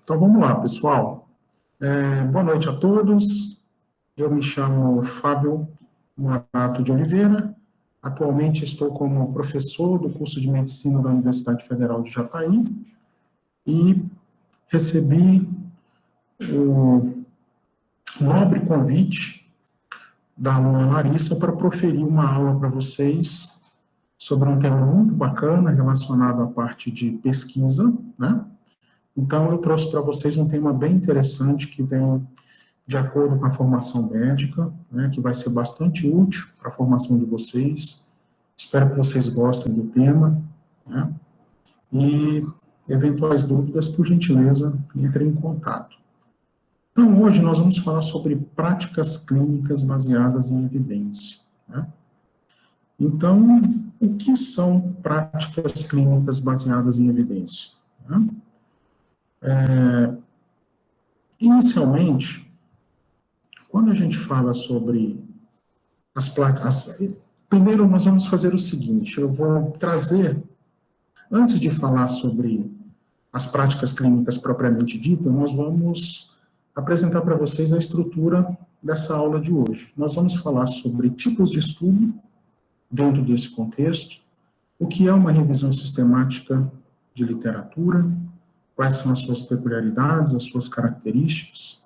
Então, vamos lá, pessoal. Boa noite a todos. Eu me chamo Fábio Morato de Oliveira. Atualmente estou como professor do curso de Medicina da Universidade Federal de Jataí e recebi o nobre convite da aluna Larissa para proferir uma aula para vocês sobre um tema muito bacana relacionado à parte de pesquisa, né? Então, eu trouxe para vocês um tema bem interessante que vem de acordo com a formação médica, né, que vai ser bastante útil para a formação de vocês. Espero que vocês gostem do tema, né? E eventuais dúvidas, por gentileza, entrem em contato. Então, hoje nós vamos falar sobre práticas clínicas baseadas em evidência, né? Então, o que são práticas clínicas baseadas em evidência, né? Inicialmente, quando a gente fala sobre as placas, primeiro nós vamos fazer o seguinte, eu vou trazer, antes de falar sobre as práticas clínicas propriamente ditas, nós vamos apresentar para vocês a estrutura dessa aula de hoje. Nós vamos falar sobre tipos de estudo dentro desse contexto, o que é uma revisão sistemática de literatura, quais são as suas peculiaridades, as suas características,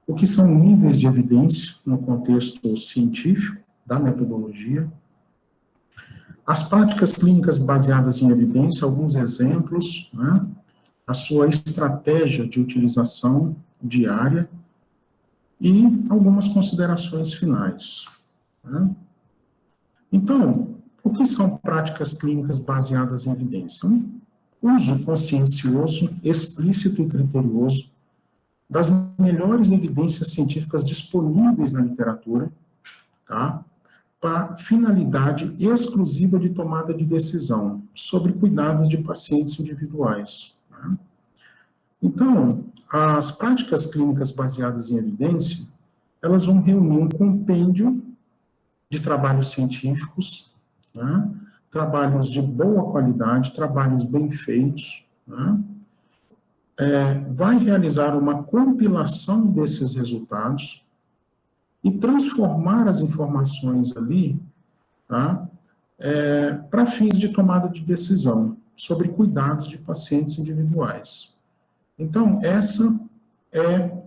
o que são níveis de evidência no contexto científico da metodologia, as práticas clínicas baseadas em evidência, alguns exemplos, né, a sua estratégia de utilização diária e algumas considerações finais, né? Então, o que são práticas clínicas baseadas em evidência? Uso consciencioso, explícito e criterioso das melhores evidências científicas disponíveis na literatura, tá? Para finalidade exclusiva de tomada de decisão sobre cuidados de pacientes individuais, né? Então, as práticas clínicas baseadas em evidência, elas vão reunir um compêndio de trabalhos científicos, né? Trabalhos de boa qualidade, trabalhos bem feitos, né? Vai realizar uma compilação desses resultados e transformar as informações ali, tá? Para fins de tomada de decisão sobre cuidados de pacientes individuais. Então, essa é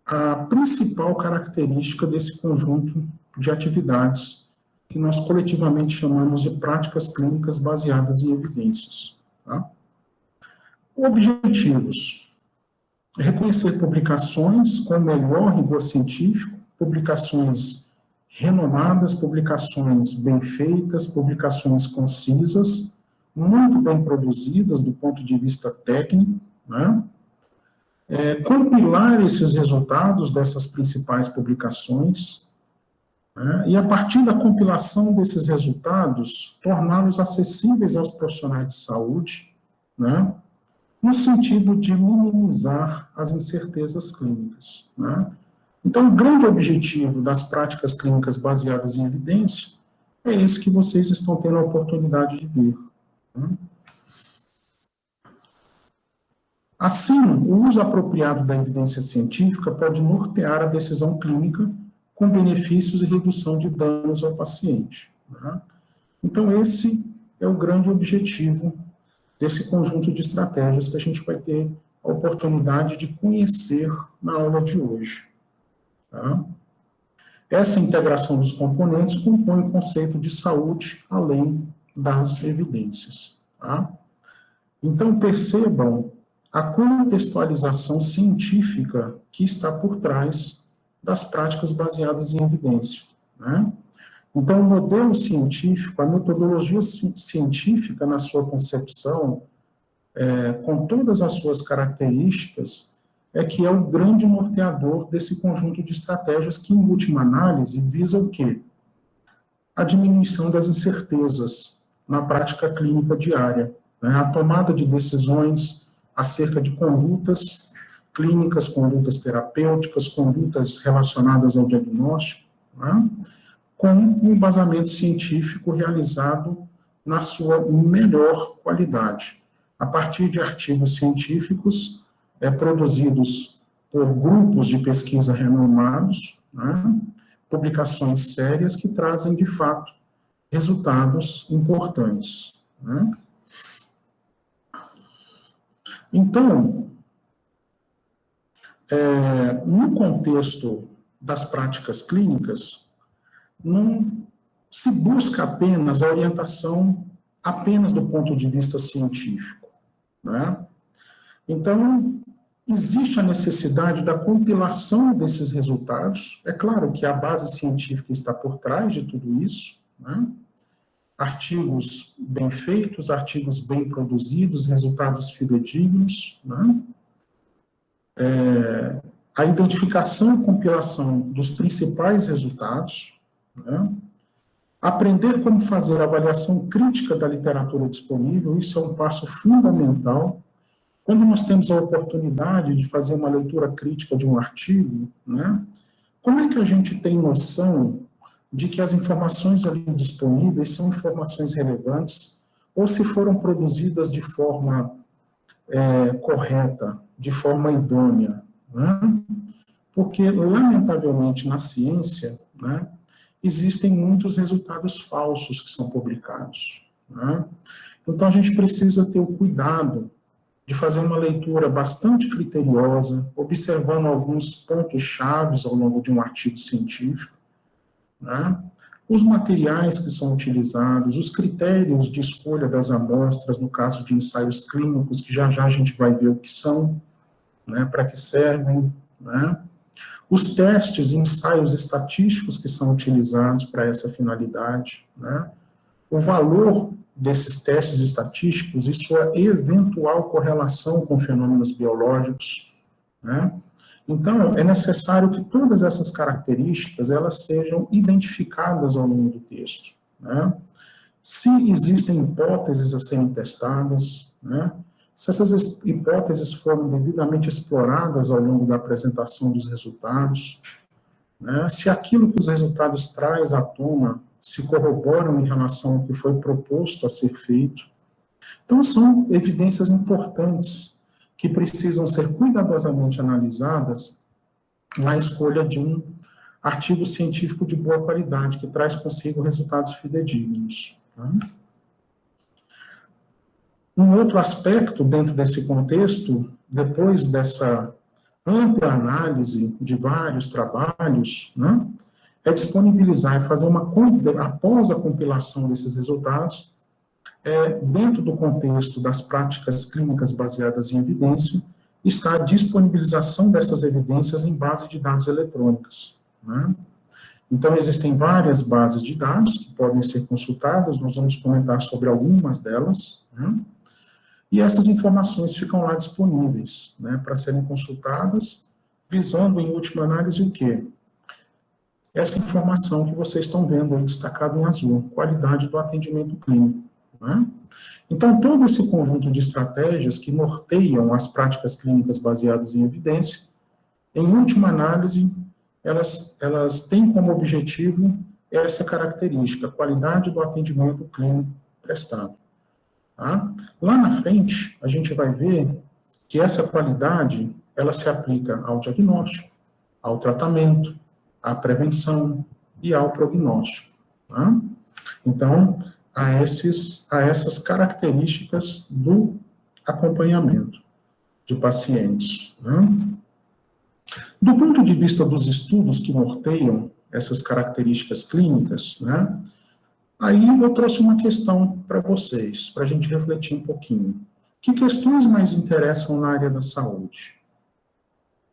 a principal característica desse conjunto de atividades que nós coletivamente chamamos de práticas clínicas baseadas em evidências, tá? Objetivos: reconhecer publicações com melhor rigor científico, publicações renomadas, publicações bem feitas, publicações concisas, muito bem produzidas do ponto de vista técnico, né? Compilar esses resultados dessas principais publicações, né? E a partir da compilação desses resultados, torná-los acessíveis aos profissionais de saúde, né? No sentido de minimizar as incertezas clínicas, né? Então, o grande objetivo das práticas clínicas baseadas em evidência é esse que vocês estão tendo a oportunidade de ver, né? Assim, o uso apropriado da evidência científica pode nortear a decisão clínica com benefícios e redução de danos ao paciente, né? Então, esse é o grande objetivo desse conjunto de estratégias que a gente vai ter a oportunidade de conhecer na aula de hoje, tá? Essa integração dos componentes compõe o conceito de saúde além das evidências, tá? Então, percebam a contextualização científica que está por trás das práticas baseadas em evidência, né? Então, o modelo científico, a metodologia científica na sua concepção, com todas as suas características, é que é o grande norteador desse conjunto de estratégias que, em última análise, visa o quê? A diminuição das incertezas na prática clínica diária, né? A tomada de decisões acerca de condutas clínicas, condutas terapêuticas, condutas relacionadas ao diagnóstico, né? Com um embasamento científico realizado na sua melhor qualidade, a partir de artigos científicos produzidos por grupos de pesquisa renomados, né, publicações sérias que trazem, de fato, resultados importantes. Né? Então, no contexto das práticas clínicas, não se busca apenas a orientação apenas do ponto de vista científico. Né? Então, existe a necessidade da compilação desses resultados. É claro que a base científica está por trás de tudo isso, né? Artigos bem feitos, artigos bem produzidos, resultados fidedignos, né? A identificação e compilação dos principais resultados, né? Aprender como fazer a avaliação crítica da literatura disponível, isso é um passo fundamental. Quando nós temos a oportunidade de fazer uma leitura crítica de um artigo, né, como é que a gente tem noção de que as informações ali disponíveis são informações relevantes ou se foram produzidas de forma correta, de forma idônea? Né? Porque, lamentavelmente, na ciência, né, existem muitos resultados falsos que são publicados. Né? Então, a gente precisa ter o cuidado de fazer uma leitura bastante criteriosa, observando alguns pontos chaves ao longo de um artigo científico, né? Os materiais que são utilizados, os critérios de escolha das amostras, no caso de ensaios clínicos, que já já a gente vai ver o que são, né, para que servem, né? Os testes e ensaios estatísticos que são utilizados para essa finalidade, né? O valor desses testes estatísticos e sua eventual correlação com fenômenos biológicos, né? Então, é necessário que todas essas características elas sejam identificadas ao longo do texto, né? Se existem hipóteses a serem testadas, né? Se essas hipóteses foram devidamente exploradas ao longo da apresentação dos resultados, né? Se aquilo que os resultados traz à tona se corroboram em relação ao que foi proposto a ser feito. Então, são evidências importantes que precisam ser cuidadosamente analisadas na escolha de um artigo científico de boa qualidade, que traz consigo resultados fidedignos. Tá? Um outro aspecto dentro desse contexto, depois dessa ampla análise de vários trabalhos, né, é disponibilizar e fazer após a compilação desses resultados, dentro do contexto das práticas clínicas baseadas em evidência, está a disponibilização dessas evidências em base de dados eletrônicas. Né? Então, existem várias bases de dados que podem ser consultadas, nós vamos comentar sobre algumas delas, né? E essas informações ficam lá disponíveis, né, para serem consultadas, visando, em última análise, o quê? Essa informação que vocês estão vendo aí destacado em azul, qualidade do atendimento clínico. Né? Então, todo esse conjunto de estratégias que norteiam as práticas clínicas baseadas em evidência, em última análise, elas têm como objetivo essa característica, qualidade do atendimento clínico prestado. Tá? Lá na frente, a gente vai ver que essa qualidade, ela se aplica ao diagnóstico, ao tratamento, à prevenção e ao prognóstico. Tá? Então, a essas características do acompanhamento de pacientes. Né? Do ponto de vista dos estudos que norteiam essas características clínicas, né, aí eu trouxe uma questão para vocês, para a gente refletir um pouquinho. Que questões mais interessam na área da saúde?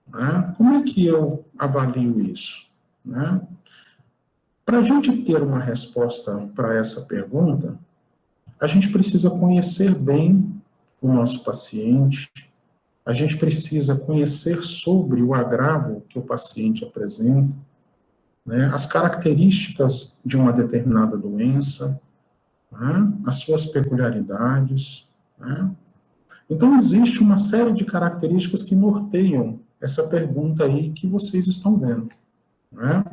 Né? Como é que eu avalio isso? Né? Para a gente ter uma resposta para essa pergunta, a gente precisa conhecer bem o nosso paciente, a gente precisa conhecer sobre o agravo que o paciente apresenta, né, as características de uma determinada doença, né, as suas peculiaridades. Né? Então, existe uma série de características que norteiam essa pergunta aí que vocês estão vendo. Né?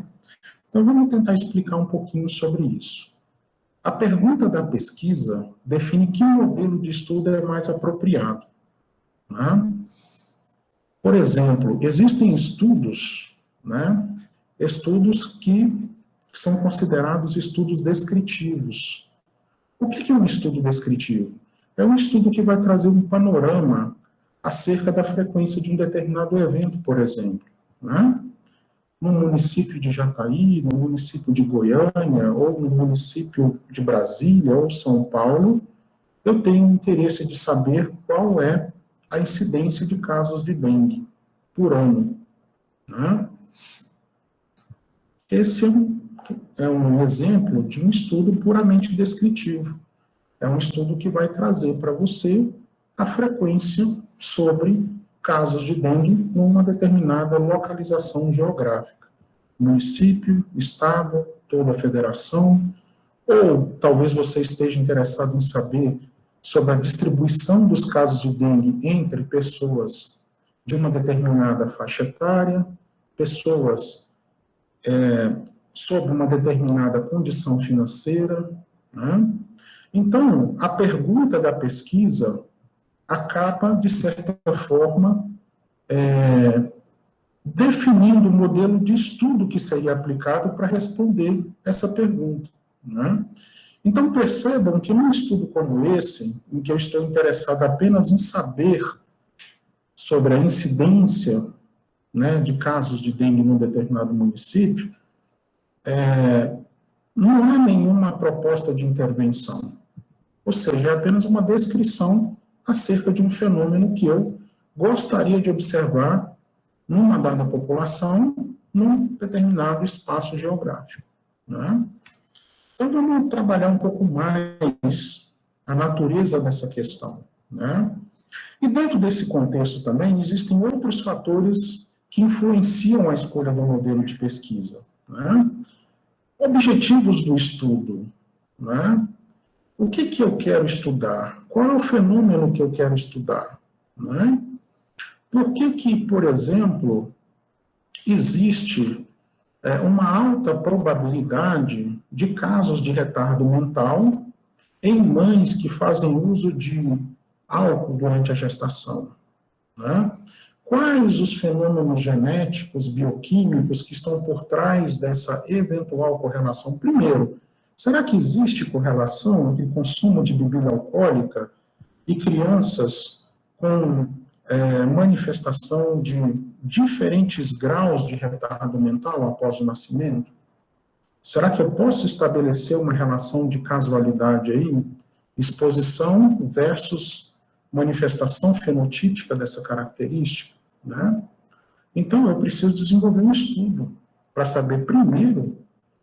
Então, vamos tentar explicar um pouquinho sobre isso. A pergunta da pesquisa define que modelo de estudo é mais apropriado. Né? Por exemplo, existem estudos, né, estudos que são considerados estudos descritivos. O que é um estudo descritivo? É um estudo que vai trazer um panorama acerca da frequência de um determinado evento, por exemplo, né? No município de Jataí, no município de Goiânia, ou no município de Brasília ou São Paulo, eu tenho interesse de saber qual é a incidência de casos de dengue por ano, né? Esse é um exemplo de um estudo puramente descritivo. É um estudo que vai trazer para você a frequência sobre casos de dengue numa determinada localização geográfica. Município, estado, toda a federação, ou talvez você esteja interessado em saber sobre a distribuição dos casos de dengue entre pessoas de uma determinada faixa etária, pessoas sob uma determinada condição financeira, né? Então, a pergunta da pesquisa acaba, de certa forma, definindo o modelo de estudo que seria aplicado para responder essa pergunta, né? Então, percebam que num estudo como esse, em que eu estou interessado apenas em saber sobre a incidência, né, de casos de dengue num determinado município, não há nenhuma proposta de intervenção. Ou seja, é apenas uma descrição acerca de um fenômeno que eu gostaria de observar numa dada população, num determinado espaço geográfico, né? Então, vamos trabalhar um pouco mais a natureza dessa questão, né? E dentro desse contexto também, existem outros fatores que influenciam a escolha do modelo de pesquisa, né? Objetivos do estudo, né? O que eu quero estudar? Qual é o fenômeno que eu quero estudar? Né? Por que, por exemplo, existe uma alta probabilidade de casos de retardo mental em mães que fazem uso de álcool durante a gestação? Né? Quais os fenômenos genéticos, bioquímicos que estão por trás dessa eventual correlação? Primeiro, será que existe correlação entre consumo de bebida alcoólica e crianças com manifestação de diferentes graus de retardo mental após o nascimento? Será que eu posso estabelecer uma relação de casualidade aí? Exposição versus manifestação fenotípica dessa característica, né? Então, eu preciso desenvolver um estudo para saber, primeiro,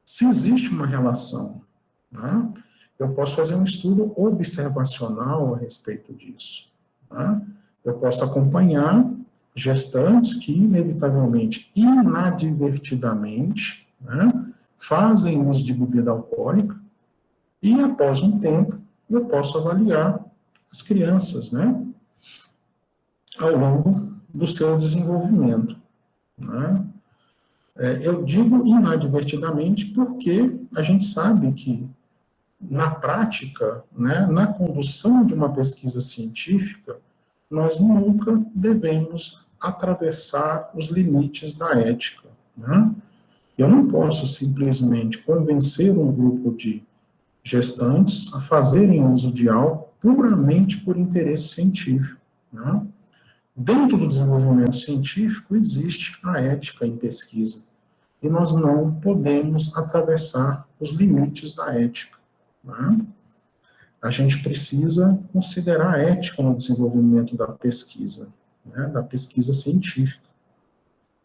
se existe uma relação, né? Eu posso fazer um estudo observacional a respeito disso, né? Eu posso acompanhar gestantes que, inevitavelmente, inadvertidamente, né, fazem uso de bebida alcoólica e, após um tempo, eu posso avaliar as crianças, né, ao longo do seu desenvolvimento, né? Eu digo inadvertidamente porque a gente sabe que, na prática, né, na condução de uma pesquisa científica, nós nunca devemos atravessar os limites da ética, né? Eu não posso simplesmente convencer um grupo de gestantes a fazerem uso de álcool puramente por interesse científico, né? Dentro do desenvolvimento científico existe a ética em pesquisa e nós não podemos atravessar os limites da ética, né? A gente precisa considerar a ética no desenvolvimento da pesquisa, né, da pesquisa científica.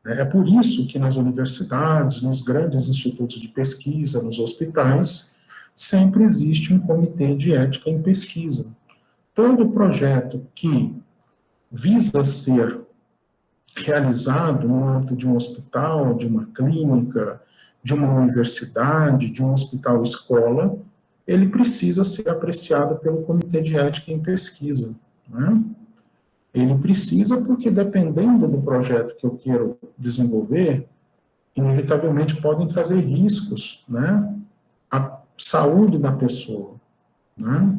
É por isso que nas universidades, nos grandes institutos de pesquisa, nos hospitais, sempre existe um comitê de ética em pesquisa. Todo projeto que visa ser realizado no âmbito de um hospital, de uma clínica, de uma universidade, de um hospital-escola, ele precisa ser apreciado pelo Comitê de Ética em Pesquisa, né? Ele precisa porque, dependendo do projeto que eu quero desenvolver, inevitavelmente podem trazer riscos, né, à saúde da pessoa, né?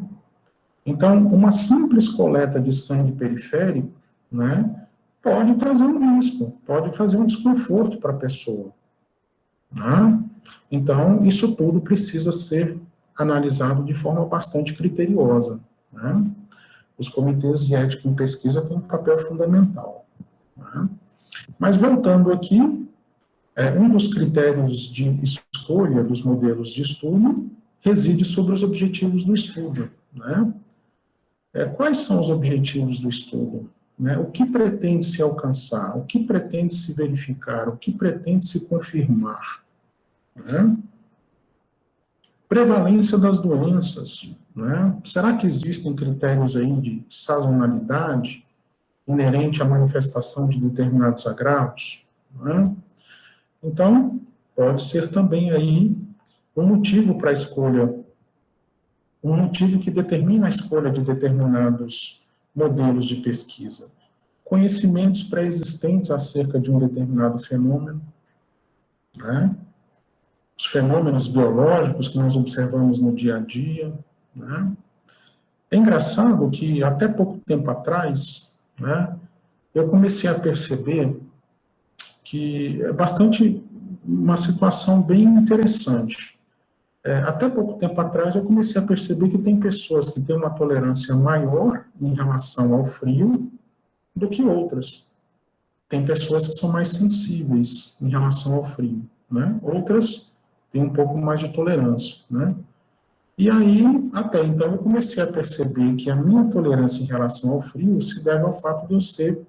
Então, uma simples coleta de sangue periférico, né, pode trazer um risco, pode trazer um desconforto para a pessoa. Né? Então, isso tudo precisa ser analisado de forma bastante criteriosa. Né? Os comitês de ética em pesquisa têm um papel fundamental. Né? Mas, voltando aqui, um dos critérios de escolha dos modelos de estudo reside sobre os objetivos do estudo. Né? Quais são os objetivos do estudo? Né? O que pretende se alcançar? O que pretende se verificar? O que pretende se confirmar? Né? Prevalência das doenças. Né? Será que existem critérios aí de sazonalidade inerente à manifestação de determinados agravos? Né? Então, pode ser também aí um motivo para a escolha, um motivo que determina a escolha de determinados modelos de pesquisa. Conhecimentos pré-existentes acerca de um determinado fenômeno, né? Os fenômenos biológicos que nós observamos no dia a dia. Né? É engraçado que até pouco tempo atrás, né, eu comecei a perceber que é bastante uma situação bem interessante. Até pouco tempo atrás eu comecei a perceber que tem pessoas que têm uma tolerância maior em relação ao frio do que outras. Tem pessoas que são mais sensíveis em relação ao frio, né? Outras têm um pouco mais de tolerância, né? E aí, até então, eu comecei a perceber que a minha tolerância em relação ao frio se deve ao fato de eu ser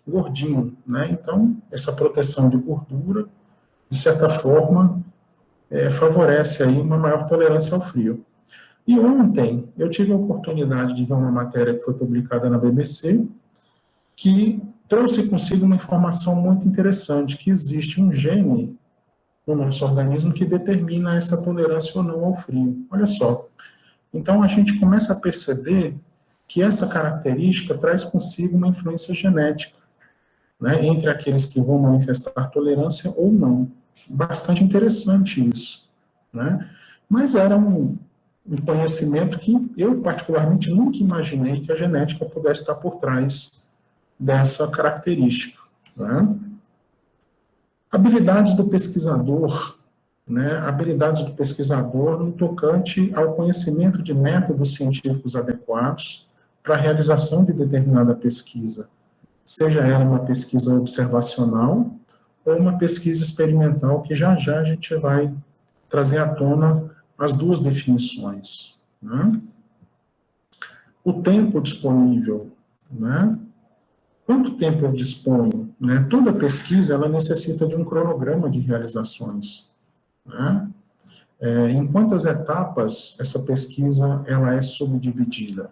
gordinho, né? Então, essa proteção de gordura, de certa forma, favorece aí uma maior tolerância ao frio. E ontem, eu tive a oportunidade de ver uma matéria que foi publicada na BBC, que trouxe consigo uma informação muito interessante, que existe um gene no nosso organismo que determina essa tolerância ou não ao frio. Olha só. Então, a gente começa a perceber que essa característica traz consigo uma influência genética, né, entre aqueles que vão manifestar tolerância ou não. Bastante interessante isso. Né? Mas era um conhecimento que eu, particularmente, nunca imaginei que a genética pudesse estar por trás dessa característica. Né? Habilidades do pesquisador, né? Habilidades do pesquisador no tocante ao conhecimento de métodos científicos adequados para a realização de determinada pesquisa, seja ela uma pesquisa observacional ou uma pesquisa experimental, que já já a gente vai trazer à tona as duas definições. Né? O tempo disponível, né? Quanto tempo eu disponho? Né? Toda pesquisa ela necessita de um cronograma de realizações. Né? Em quantas etapas essa pesquisa ela é subdividida?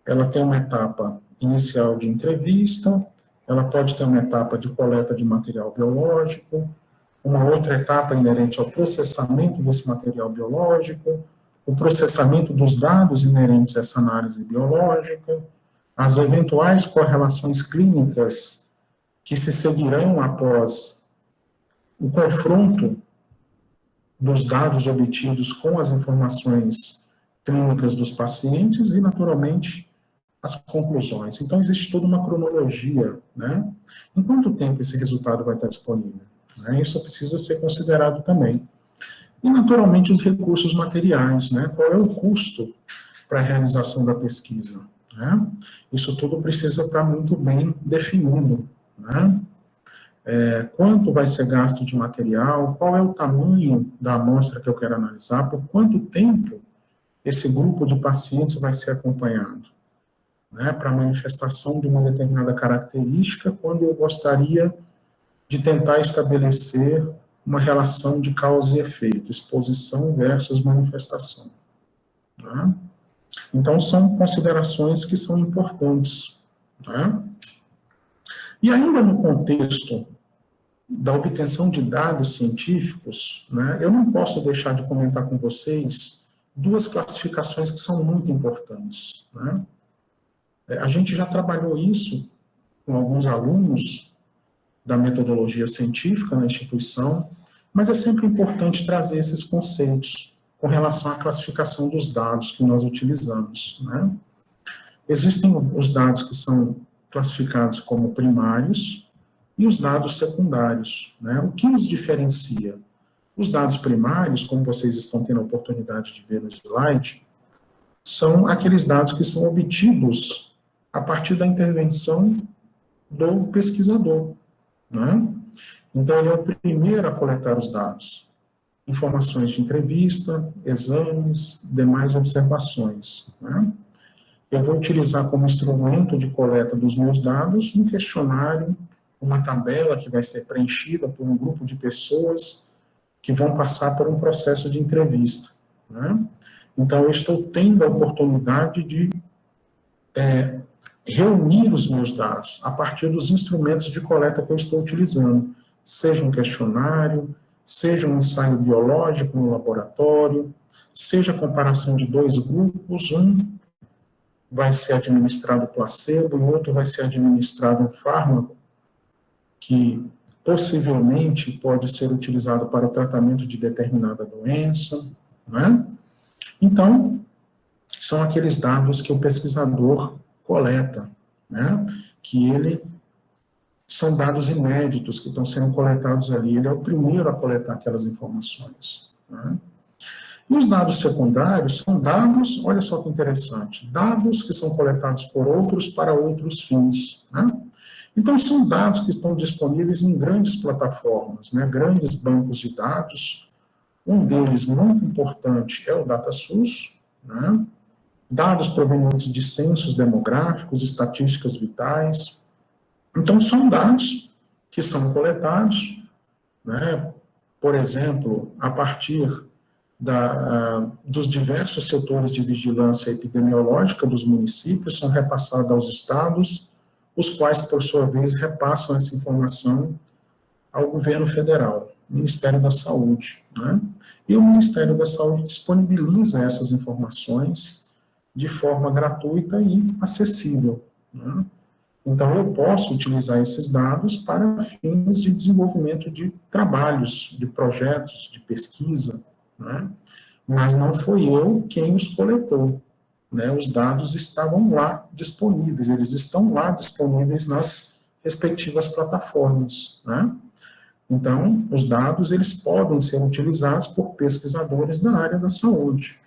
Ela tem uma etapa inicial de entrevista, ela pode ter uma etapa de coleta de material biológico, uma outra etapa inerente ao processamento desse material biológico, o processamento dos dados inerentes a essa análise biológica, as eventuais correlações clínicas que se seguirão após o confronto dos dados obtidos com as informações clínicas dos pacientes e, naturalmente, as conclusões. Então, existe toda uma cronologia, né? Em quanto tempo esse resultado vai estar disponível? Né? Isso precisa ser considerado também. E, naturalmente, os recursos materiais, né? Qual é o custo para a realização da pesquisa? Né? Isso tudo precisa estar muito bem definido. Né? Quanto vai ser gasto de material, qual é o tamanho da amostra que eu quero analisar, por quanto tempo esse grupo de pacientes vai ser acompanhado, né? Para a manifestação de uma determinada característica, quando eu gostaria de tentar estabelecer uma relação de causa e efeito, exposição versus manifestação. Né? Então, são considerações que são importantes. Né? E ainda no contexto da obtenção de dados científicos, né, eu não posso deixar de comentar com vocês duas classificações que são muito importantes. Né? A gente já trabalhou isso com alguns alunos da metodologia científica na instituição, mas é sempre importante trazer esses conceitos com relação à classificação dos dados que nós utilizamos. Né? Existem os dados que são classificados como primários e os dados secundários, né? O que os diferencia? Os dados primários, como vocês estão tendo a oportunidade de ver no slide, são aqueles dados que são obtidos a partir da intervenção do pesquisador, né? Então, ele é o primeiro a coletar os dados. Informações de entrevista, exames, demais observações, né? Eu vou utilizar como instrumento de coleta dos meus dados um questionário, uma tabela que vai ser preenchida por um grupo de pessoas que vão passar por um processo de entrevista, né? Então, eu estou tendo a oportunidade de reunir os meus dados a partir dos instrumentos de coleta que eu estou utilizando, seja um questionário, seja um ensaio biológico no laboratório, seja a comparação de dois grupos, um vai ser administrado placebo e o outro vai ser administrado um fármaco que possivelmente pode ser utilizado para o tratamento de determinada doença, né? Então, são aqueles dados que o pesquisador coleta, né? São dados inéditos que estão sendo coletados ali. Ele é o primeiro a coletar aquelas informações, né? E os dados secundários são dados, olha só que interessante, dados que são coletados por outros para outros fins, né? Então, são dados que estão disponíveis em grandes plataformas, né? Grandes bancos de dados. Um deles, muito importante, é o DataSUS, né? Dados provenientes de censos demográficos, estatísticas vitais. Então, são dados que são coletados, né? Por exemplo, a partir dos diversos setores de vigilância epidemiológica dos municípios, são repassados aos estados, os quais, por sua vez, repassam essa informação ao governo federal, Ministério da Saúde, né? E o Ministério da Saúde disponibiliza essas informações de forma gratuita e acessível, né? Então, eu posso utilizar esses dados para fins de desenvolvimento de trabalhos, de projetos, de pesquisa, né? Mas não fui eu quem os coletou, né? Os dados estavam lá disponíveis, eles estão lá disponíveis nas respectivas plataformas, né? Então, os dados, eles podem ser utilizados por pesquisadores da área da saúde,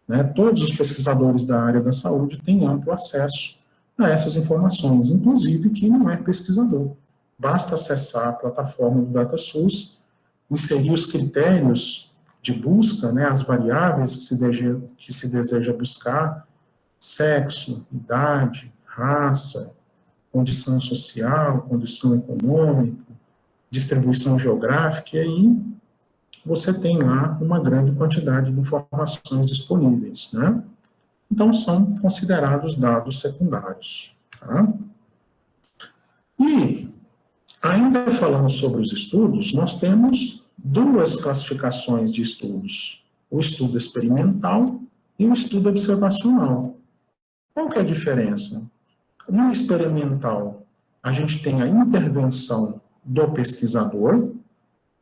né? Todos os pesquisadores da área da saúde têm amplo acesso a essas informações, inclusive quem não é pesquisador. Basta acessar a plataforma do DataSUS, inserir os critérios de busca, né, as variáveis que se deseja buscar, sexo, idade, raça, condição social, condição econômica, distribuição geográfica, e aí você tem lá uma grande quantidade de informações disponíveis, né? Então, são considerados dados secundários, tá? E, ainda falando sobre os estudos, nós temos duas classificações de estudos: o estudo experimental e o estudo observacional. Qual que é a diferença? No experimental, a gente tem a intervenção do pesquisador,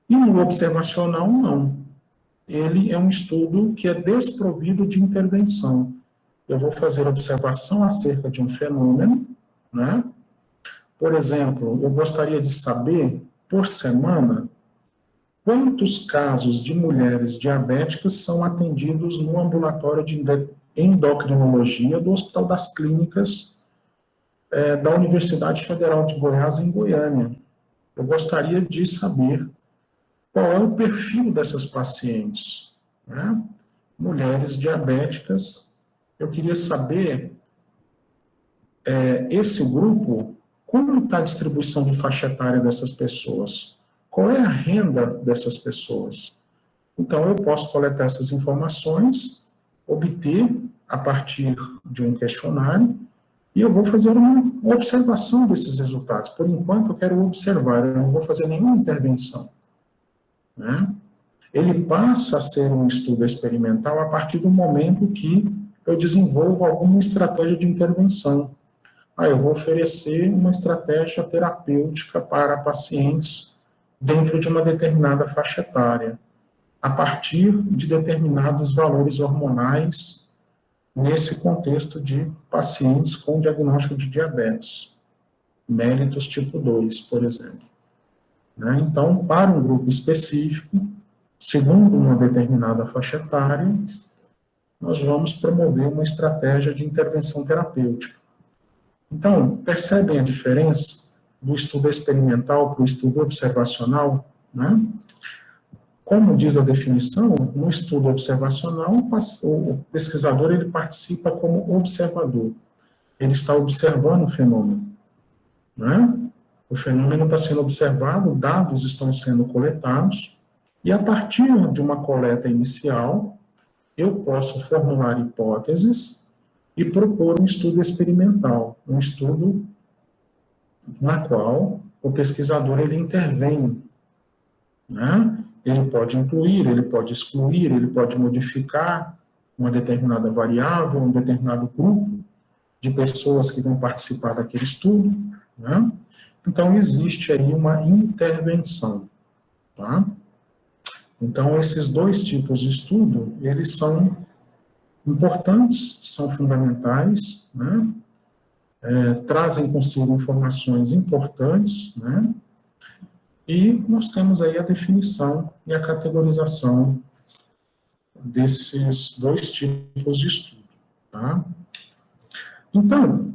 e no observacional, não. Ele é um estudo que é desprovido de intervenção. Eu vou fazer observação acerca de um fenômeno, né? Por exemplo, eu gostaria de saber, por semana, quantos casos de mulheres diabéticas são atendidos no ambulatório de endocrinologia do Hospital das Clínicas da Universidade Federal de Goiás, em Goiânia. Eu gostaria de saber qual é o perfil dessas pacientes, né? Mulheres diabéticas. Eu queria saber, esse grupo, como está a distribuição de faixa etária dessas pessoas? Qual é a renda dessas pessoas? Então, eu posso coletar essas informações, obter a partir de um questionário, e eu vou fazer uma observação desses resultados. Por enquanto, eu quero observar, eu não vou fazer nenhuma intervenção, né? Ele passa a ser um estudo experimental a partir do momento que eu desenvolvo alguma estratégia de intervenção. Eu vou oferecer uma estratégia terapêutica para pacientes dentro de uma determinada faixa etária, a partir de determinados valores hormonais, nesse contexto de pacientes com diagnóstico de diabetes. mellitus tipo 2, por exemplo. Né? Então, para um grupo específico, segundo uma determinada faixa etária, nós vamos promover uma estratégia de intervenção terapêutica. Então, percebem a diferença do estudo experimental para o estudo observacional, né? Como diz a definição, no estudo observacional, o pesquisador ele participa como observador. Ele está observando o fenômeno, né? O fenômeno está sendo observado, dados estão sendo coletados, e a partir de uma coleta inicial, eu posso formular hipóteses e propor um estudo experimental, um estudo na qual o pesquisador ele intervém, né? Ele pode incluir, ele pode excluir, ele pode modificar uma determinada variável, um determinado grupo de pessoas que vão participar daquele estudo, né? Então, existe aí uma intervenção, tá? Então, esses dois tipos de estudo, eles são importantes, são fundamentais, né? Trazem consigo informações importantes, né? E nós temos aí a definição e a categorização desses dois tipos de estudo, tá? Então,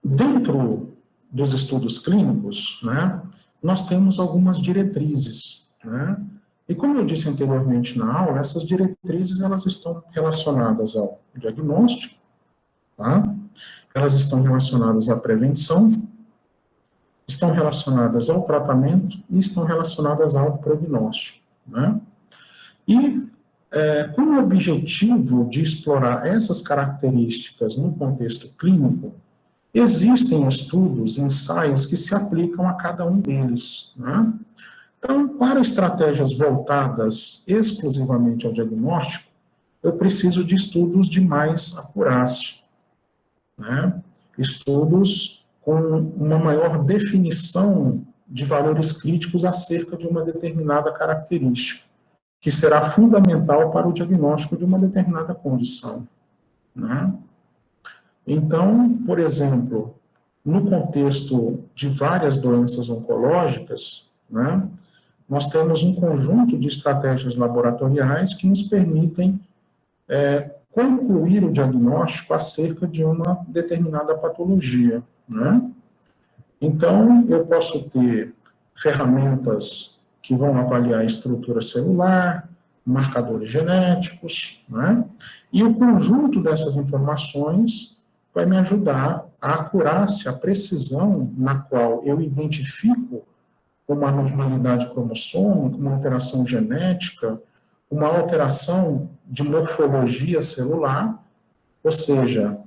dentro dos estudos clínicos, né, nós temos algumas diretrizes, né? E como eu disse anteriormente na aula, essas diretrizes elas estão relacionadas ao diagnóstico, tá? Elas estão relacionadas à prevenção, estão relacionadas ao tratamento e estão relacionadas ao prognóstico, né? E com o objetivo de explorar essas características no contexto clínico, existem estudos, ensaios que se aplicam a cada um deles, né? Então, para estratégias voltadas exclusivamente ao diagnóstico, eu preciso de estudos de mais acurácia, né? Estudos com uma maior definição de valores críticos acerca de uma determinada característica, que será fundamental para o diagnóstico de uma determinada condição, né? Então, por exemplo, no contexto de várias doenças oncológicas, né, nós temos um conjunto de estratégias laboratoriais que nos permitem concluir o diagnóstico acerca de uma determinada patologia, né? Então, eu posso ter ferramentas que vão avaliar a estrutura celular, marcadores genéticos, né? E o conjunto dessas informações vai me ajudar a acurácia, a precisão na qual eu identifico uma anormalidade cromossômica, uma alteração genética, uma alteração de morfologia celular, ou seja,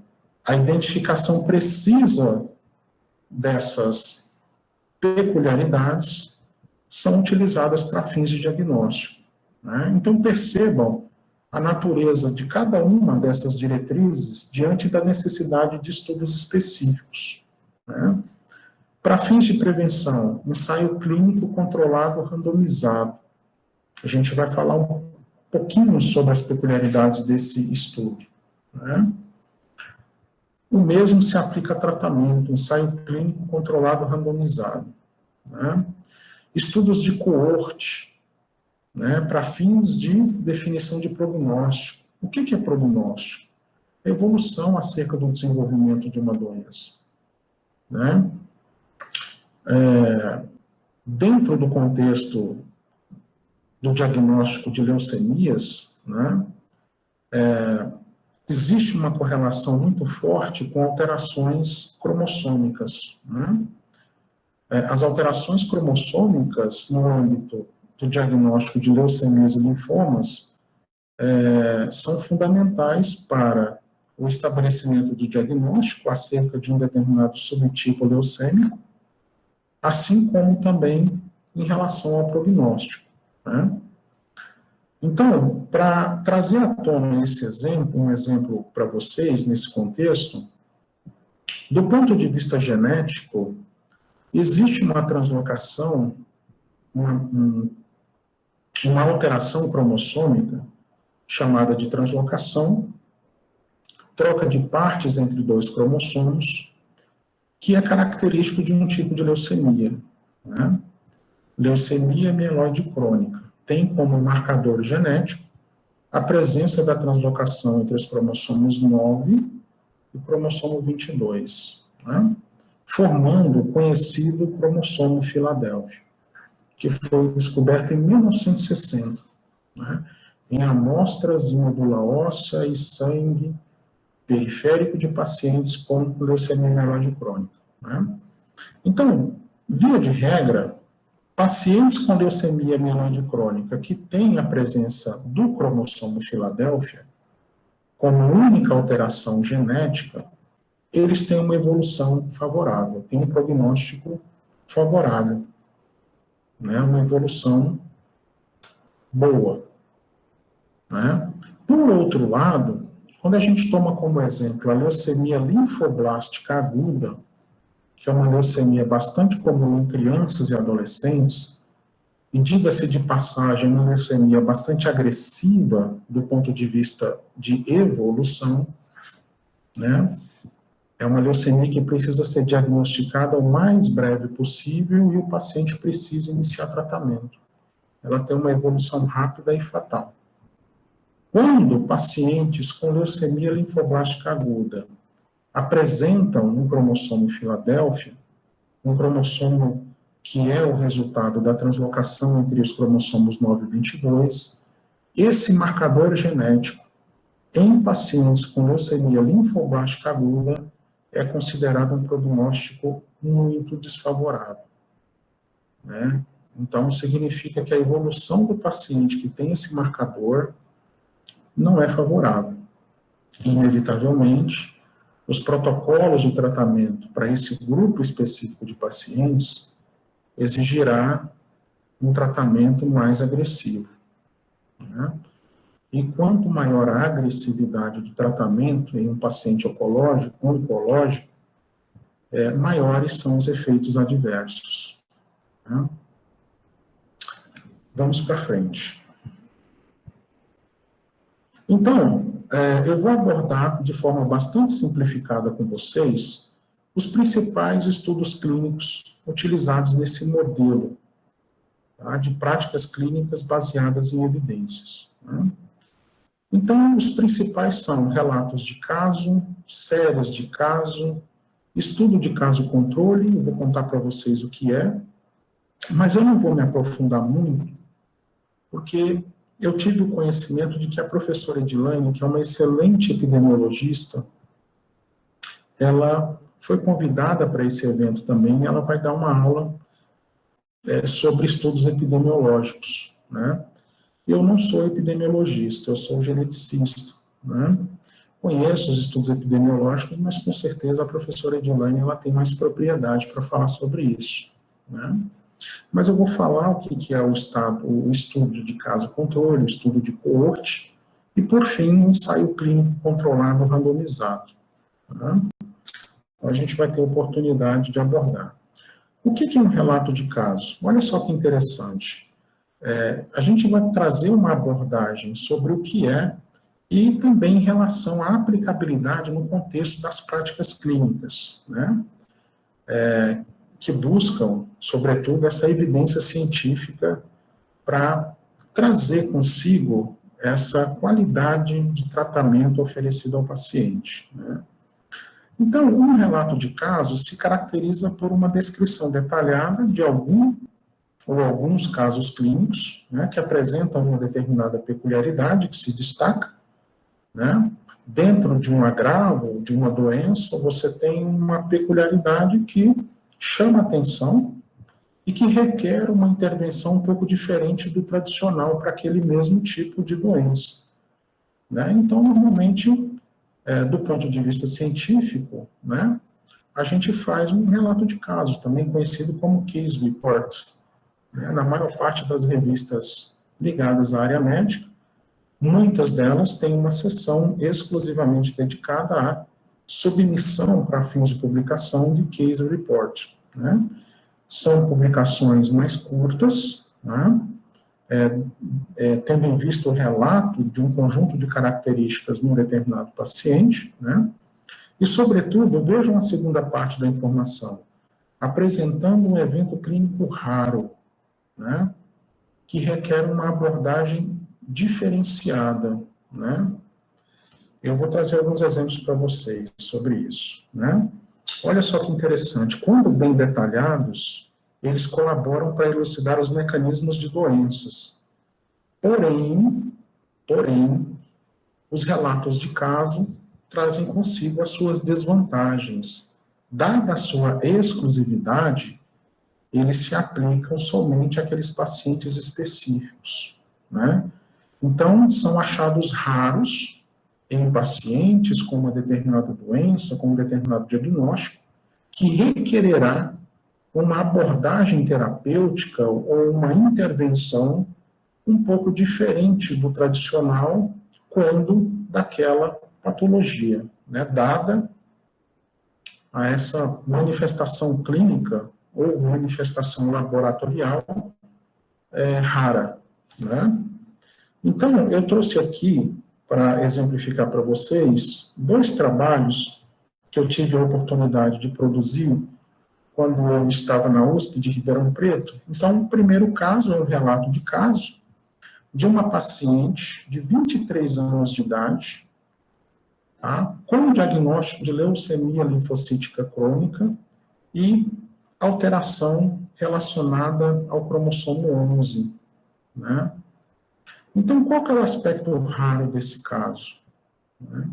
a identificação precisa dessas peculiaridades são utilizadas para fins de diagnóstico, né? Então, percebam a natureza de cada uma dessas diretrizes diante da necessidade de estudos específicos, né? Para fins de prevenção, ensaio clínico controlado randomizado. A gente vai falar um pouquinho sobre as peculiaridades desse estudo, né? O mesmo se aplica a tratamento, ensaio clínico controlado randomizado, né? Estudos de coorte, né, para fins de definição de prognóstico. O que é prognóstico? Evolução acerca do desenvolvimento de uma doença, né? Dentro do contexto do diagnóstico de leucemias, né, existe uma correlação muito forte com alterações cromossômicas, né? As alterações cromossômicas no âmbito do diagnóstico de leucemias e linfomas são fundamentais para o estabelecimento do diagnóstico acerca de um determinado subtipo leucêmico, assim como também em relação ao prognóstico, né? Então, para trazer à tona esse exemplo, um exemplo para vocês nesse contexto, do ponto de vista genético, existe uma translocação, uma alteração cromossômica, chamada de translocação, troca de partes entre dois cromossomos, que é característico de um tipo de leucemia, né? Leucemia mieloide crônica. Tem como marcador genético a presença da translocação entre os cromossomos 9 e o cromossomo 22, né? Formando o conhecido cromossomo Filadélfia, que foi descoberto em 1960, né? Em amostras de medula óssea e sangue periférico de pacientes com leucemia mieloide crônica, né? Então, via de regra, pacientes com leucemia mieloide crônica que têm a presença do cromossomo Filadélfia como única alteração genética, eles têm uma evolução favorável, têm um prognóstico favorável, né? Uma evolução boa, né? Por outro lado, quando a gente toma como exemplo a leucemia linfoblástica aguda, que é uma leucemia bastante comum em crianças e adolescentes, e diga-se de passagem, uma leucemia bastante agressiva do ponto de vista de evolução, né? É uma leucemia que precisa ser diagnosticada o mais breve possível e o paciente precisa iniciar tratamento. Ela tem uma evolução rápida e fatal. Quando pacientes com leucemia linfoblástica aguda apresentam um cromossomo Filadélfia, um cromossomo que é o resultado da translocação entre os cromossomos 9 e 22, esse marcador genético em pacientes com leucemia linfoblástica aguda é considerado um prognóstico muito desfavorável, né? Então, significa que a evolução do paciente que tem esse marcador não é favorável. Inevitavelmente, os protocolos de tratamento para esse grupo específico de pacientes exigirá um tratamento mais agressivo, né? E quanto maior a agressividade do tratamento em um paciente oncológico, maiores são os efeitos adversos, né? Vamos para frente. Então, eu vou abordar de forma bastante simplificada com vocês os principais estudos clínicos utilizados nesse modelo, tá, de práticas clínicas baseadas em evidências, né? Então, os principais são relatos de caso, séries de caso, estudo de caso controle, eu vou contar para vocês o que é, mas eu não vou me aprofundar muito, porque eu tive o conhecimento de que a professora Edilane, que é uma excelente epidemiologista, ela foi convidada para esse evento também, e ela vai dar uma aula sobre estudos epidemiológicos, né? Eu não sou epidemiologista, eu sou geneticista, né? Conheço os estudos epidemiológicos, mas com certeza a professora Edilane ela tem mais propriedade para falar sobre isso, né? Mas eu vou falar o que é o estudo de caso controle, o estudo de coorte, e por fim, um ensaio clínico controlado randomizado, né? Então a gente vai ter oportunidade de abordar. O que é um relato de caso? Olha só que interessante. A gente vai trazer uma abordagem sobre o que é e também em relação à aplicabilidade no contexto das práticas clínicas, né? Que buscam, sobretudo, essa evidência científica para trazer consigo essa qualidade de tratamento oferecido ao paciente, né? Então, um relato de caso se caracteriza por uma descrição detalhada de algum ou alguns casos clínicos, né, que apresentam uma determinada peculiaridade que se destaca, né? Dentro de um agravo, de uma doença, você tem uma peculiaridade que chama atenção e que requer uma intervenção um pouco diferente do tradicional para aquele mesmo tipo de doença, né? Então, normalmente, do ponto de vista científico, né, a gente faz um relato de caso, também conhecido como case report, né? Na maior parte das revistas ligadas à área médica, muitas delas têm uma seção exclusivamente dedicada à submissão para fins de publicação de case report, né? São publicações mais curtas, né? Tendo em vista o relato de um conjunto de características num determinado paciente, né? E, sobretudo, vejam a segunda parte da informação, apresentando um evento clínico raro, né, que requer uma abordagem diferenciada, né? Eu vou trazer alguns exemplos para vocês sobre isso, né? Olha só que interessante, quando bem detalhados, eles colaboram para elucidar os mecanismos de doenças. Porém, os relatos de caso trazem consigo as suas desvantagens. Dada a sua exclusividade, eles se aplicam somente àqueles pacientes específicos, né? Então, são achados raros em pacientes com uma determinada doença, com um determinado diagnóstico, que requererá uma abordagem terapêutica ou uma intervenção um pouco diferente do tradicional quando daquela patologia, né, dada a essa manifestação clínica ou manifestação laboratorial rara, né? Então, eu trouxe aqui, para exemplificar para vocês, 2 trabalhos que eu tive a oportunidade de produzir quando eu estava na USP de Ribeirão Preto. Então, o primeiro caso é um relato de caso de uma paciente de 23 anos de idade, tá, com diagnóstico de leucemia linfocítica crônica e alteração relacionada ao cromossomo 11, né? Então, qual que é o aspecto raro desse caso, né?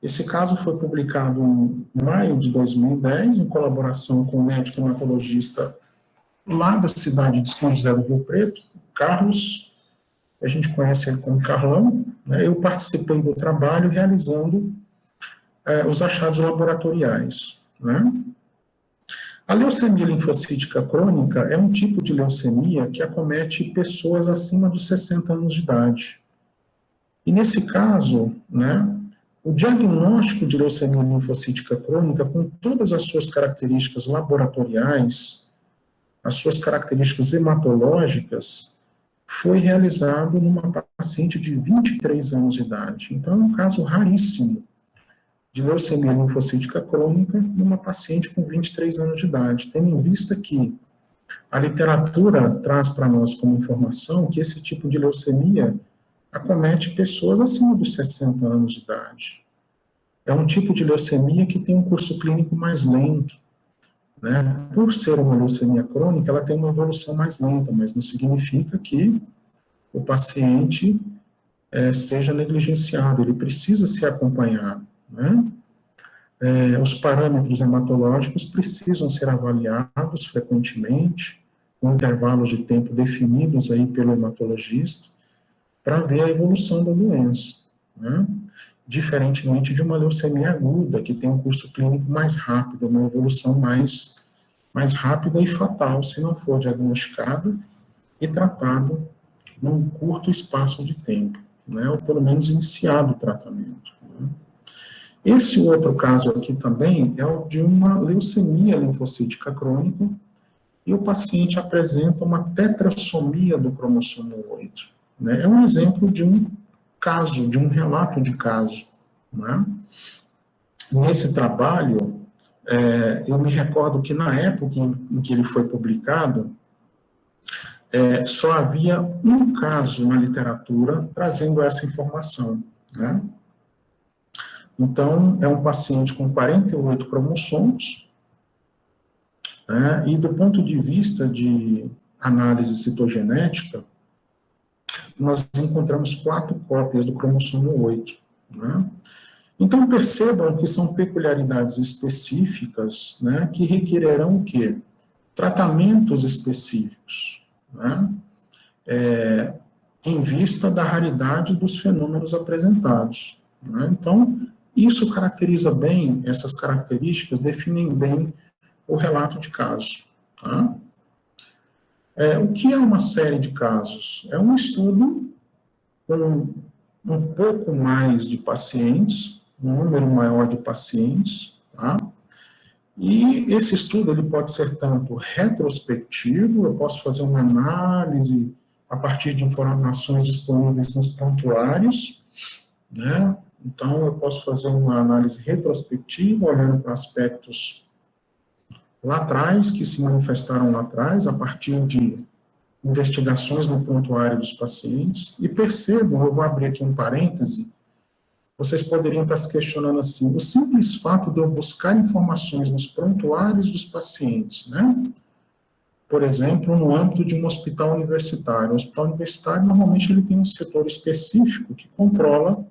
Esse caso foi publicado em maio de 2010, em colaboração com o médico hematologista lá da cidade de São José do Rio Preto, Carlos, a gente conhece ele como Carlão, né? Eu participei do trabalho realizando os achados laboratoriais, né? A leucemia linfocítica crônica é um tipo de leucemia que acomete pessoas acima dos 60 anos de idade. E nesse caso, né, o diagnóstico de leucemia linfocítica crônica, com todas as suas características laboratoriais, as suas características hematológicas, foi realizado numa paciente de 23 anos de idade. Então, é um caso raríssimo de leucemia linfocítica crônica numa paciente com 23 anos de idade, tendo em vista que a literatura traz para nós como informação que esse tipo de leucemia acomete pessoas acima dos 60 anos de idade. É um tipo de leucemia que tem um curso clínico mais lento, né? Por ser uma leucemia crônica, ela tem uma evolução mais lenta, mas não significa que o paciente seja negligenciado, ele precisa ser acompanhado, né? Os parâmetros hematológicos precisam ser avaliados frequentemente, com intervalos de tempo definidos aí pelo hematologista, para ver a evolução da doença, né? Diferentemente de uma leucemia aguda, que tem um curso clínico mais rápido, uma evolução mais rápida e fatal, se não for diagnosticado e tratado num curto espaço de tempo, né? Ou pelo menos iniciado o tratamento, né? Esse outro caso aqui também é o de uma leucemia linfocítica crônica e o paciente apresenta uma tetrassomia do cromossomo 8, né? É um exemplo de um caso, de um relato de caso, né? Nesse trabalho, eu me recordo que na época em que ele foi publicado, só havia um caso na literatura trazendo essa informação, né? Então, é um paciente com 48 cromossomos, né? E do ponto de vista de análise citogenética, nós encontramos 4 cópias do cromossomo 8, né? Então, percebam que são peculiaridades específicas, né, que requererão o quê? Tratamentos específicos, né? Em vista da raridade dos fenômenos apresentados, né? Então, isso caracteriza bem, essas características definem bem o relato de caso, tá? O que é uma série de casos? É um estudo com um pouco mais de pacientes, um número maior de pacientes, tá? E esse estudo ele pode ser tanto retrospectivo, eu posso fazer uma análise a partir de informações disponíveis nos prontuários, né? Então, eu posso fazer uma análise retrospectiva, olhando para aspectos lá atrás, que se manifestaram lá atrás, a partir de investigações no prontuário dos pacientes, e percebam, eu vou abrir aqui um parêntese, vocês poderiam estar se questionando assim, o simples fato de eu buscar informações nos prontuários dos pacientes, né? Por exemplo, no âmbito de um hospital universitário. O hospital universitário, normalmente, ele tem um setor específico que controla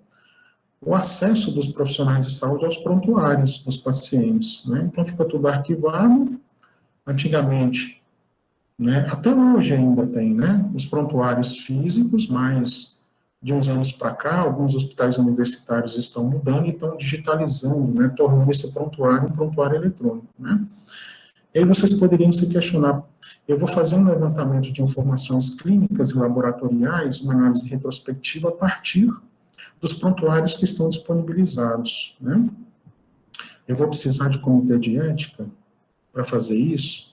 o acesso dos profissionais de saúde aos prontuários dos pacientes, né? Então, fica tudo arquivado. Antigamente, né, até hoje ainda tem, né, os prontuários físicos, mas de uns anos para cá, alguns hospitais universitários estão mudando e estão digitalizando, né, tornando esse prontuário um prontuário eletrônico, né. E aí vocês poderiam se questionar, eu vou fazer um levantamento de informações clínicas e laboratoriais, uma análise retrospectiva a partir dos prontuários que estão disponibilizados, né. Eu vou precisar de comitê de ética para fazer isso.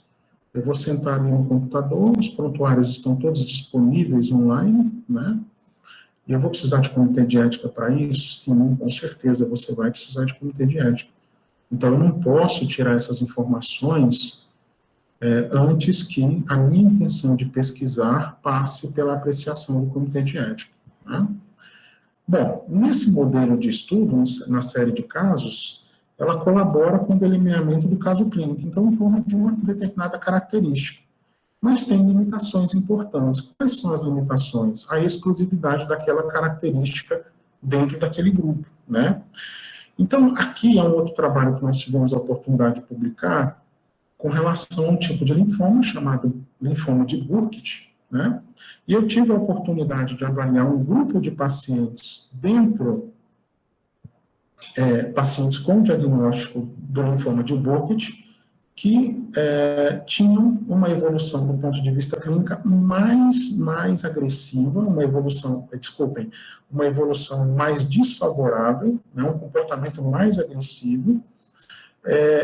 Eu vou sentar ali no computador, os prontuários estão todos disponíveis online, né? E eu vou precisar de comitê de ética para isso? Sim, com certeza você vai precisar de comitê de ética. Então, eu não posso tirar essas informações antes que a minha intenção de pesquisar passe pela apreciação do comitê de ética, né? Bom, nesse modelo de estudo, na série de casos, ela colabora com o delineamento do caso clínico, então, em torno de uma determinada característica. Mas tem limitações importantes. Quais são as limitações? A exclusividade daquela característica dentro daquele grupo, né? Então, aqui é um outro trabalho que nós tivemos a oportunidade de publicar com relação a um tipo de linfoma chamado linfoma de Burkitt, né? E eu tive a oportunidade de avaliar um grupo de pacientes pacientes com diagnóstico do linfoma de Burkitt, que tinham uma evolução do ponto de vista clínica mais agressiva, uma evolução mais desfavorável, né, um comportamento mais agressivo,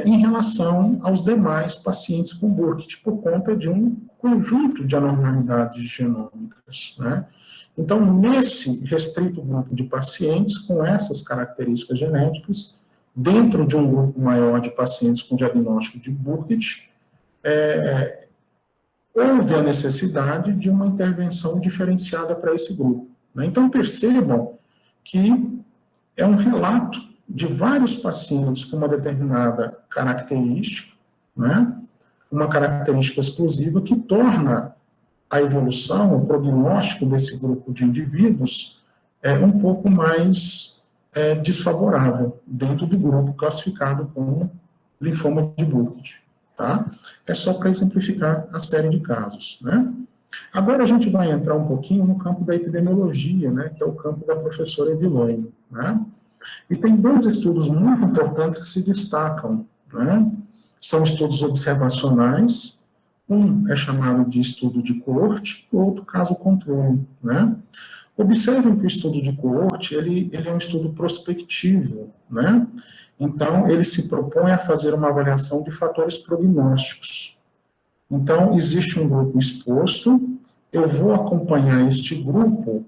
em relação aos demais pacientes com Burkitt, por conta de um conjunto de anormalidades genômicas, né? Então, nesse restrito grupo de pacientes com essas características genéticas, dentro de um grupo maior de pacientes com diagnóstico de Burkitt, houve a necessidade de uma intervenção diferenciada para esse grupo, né? Então, percebam que é um relato de vários pacientes com uma determinada característica, né? Uma característica exclusiva que torna a evolução, o prognóstico desse grupo de indivíduos um pouco mais desfavorável dentro do grupo classificado como linfoma de Burkitt, tá? É só para exemplificar a série de casos, né? Agora a gente vai entrar um pouquinho no campo da epidemiologia, né, que é o campo da professora Evilane, né? E tem dois estudos muito importantes que se destacam, né? São estudos observacionais, um é chamado de estudo de coorte, o outro caso controle, né? Observem que o estudo de coorte, ele é um estudo prospectivo, né? Então, ele se propõe a fazer uma avaliação de fatores prognósticos. Então, existe um grupo exposto, eu vou acompanhar este grupo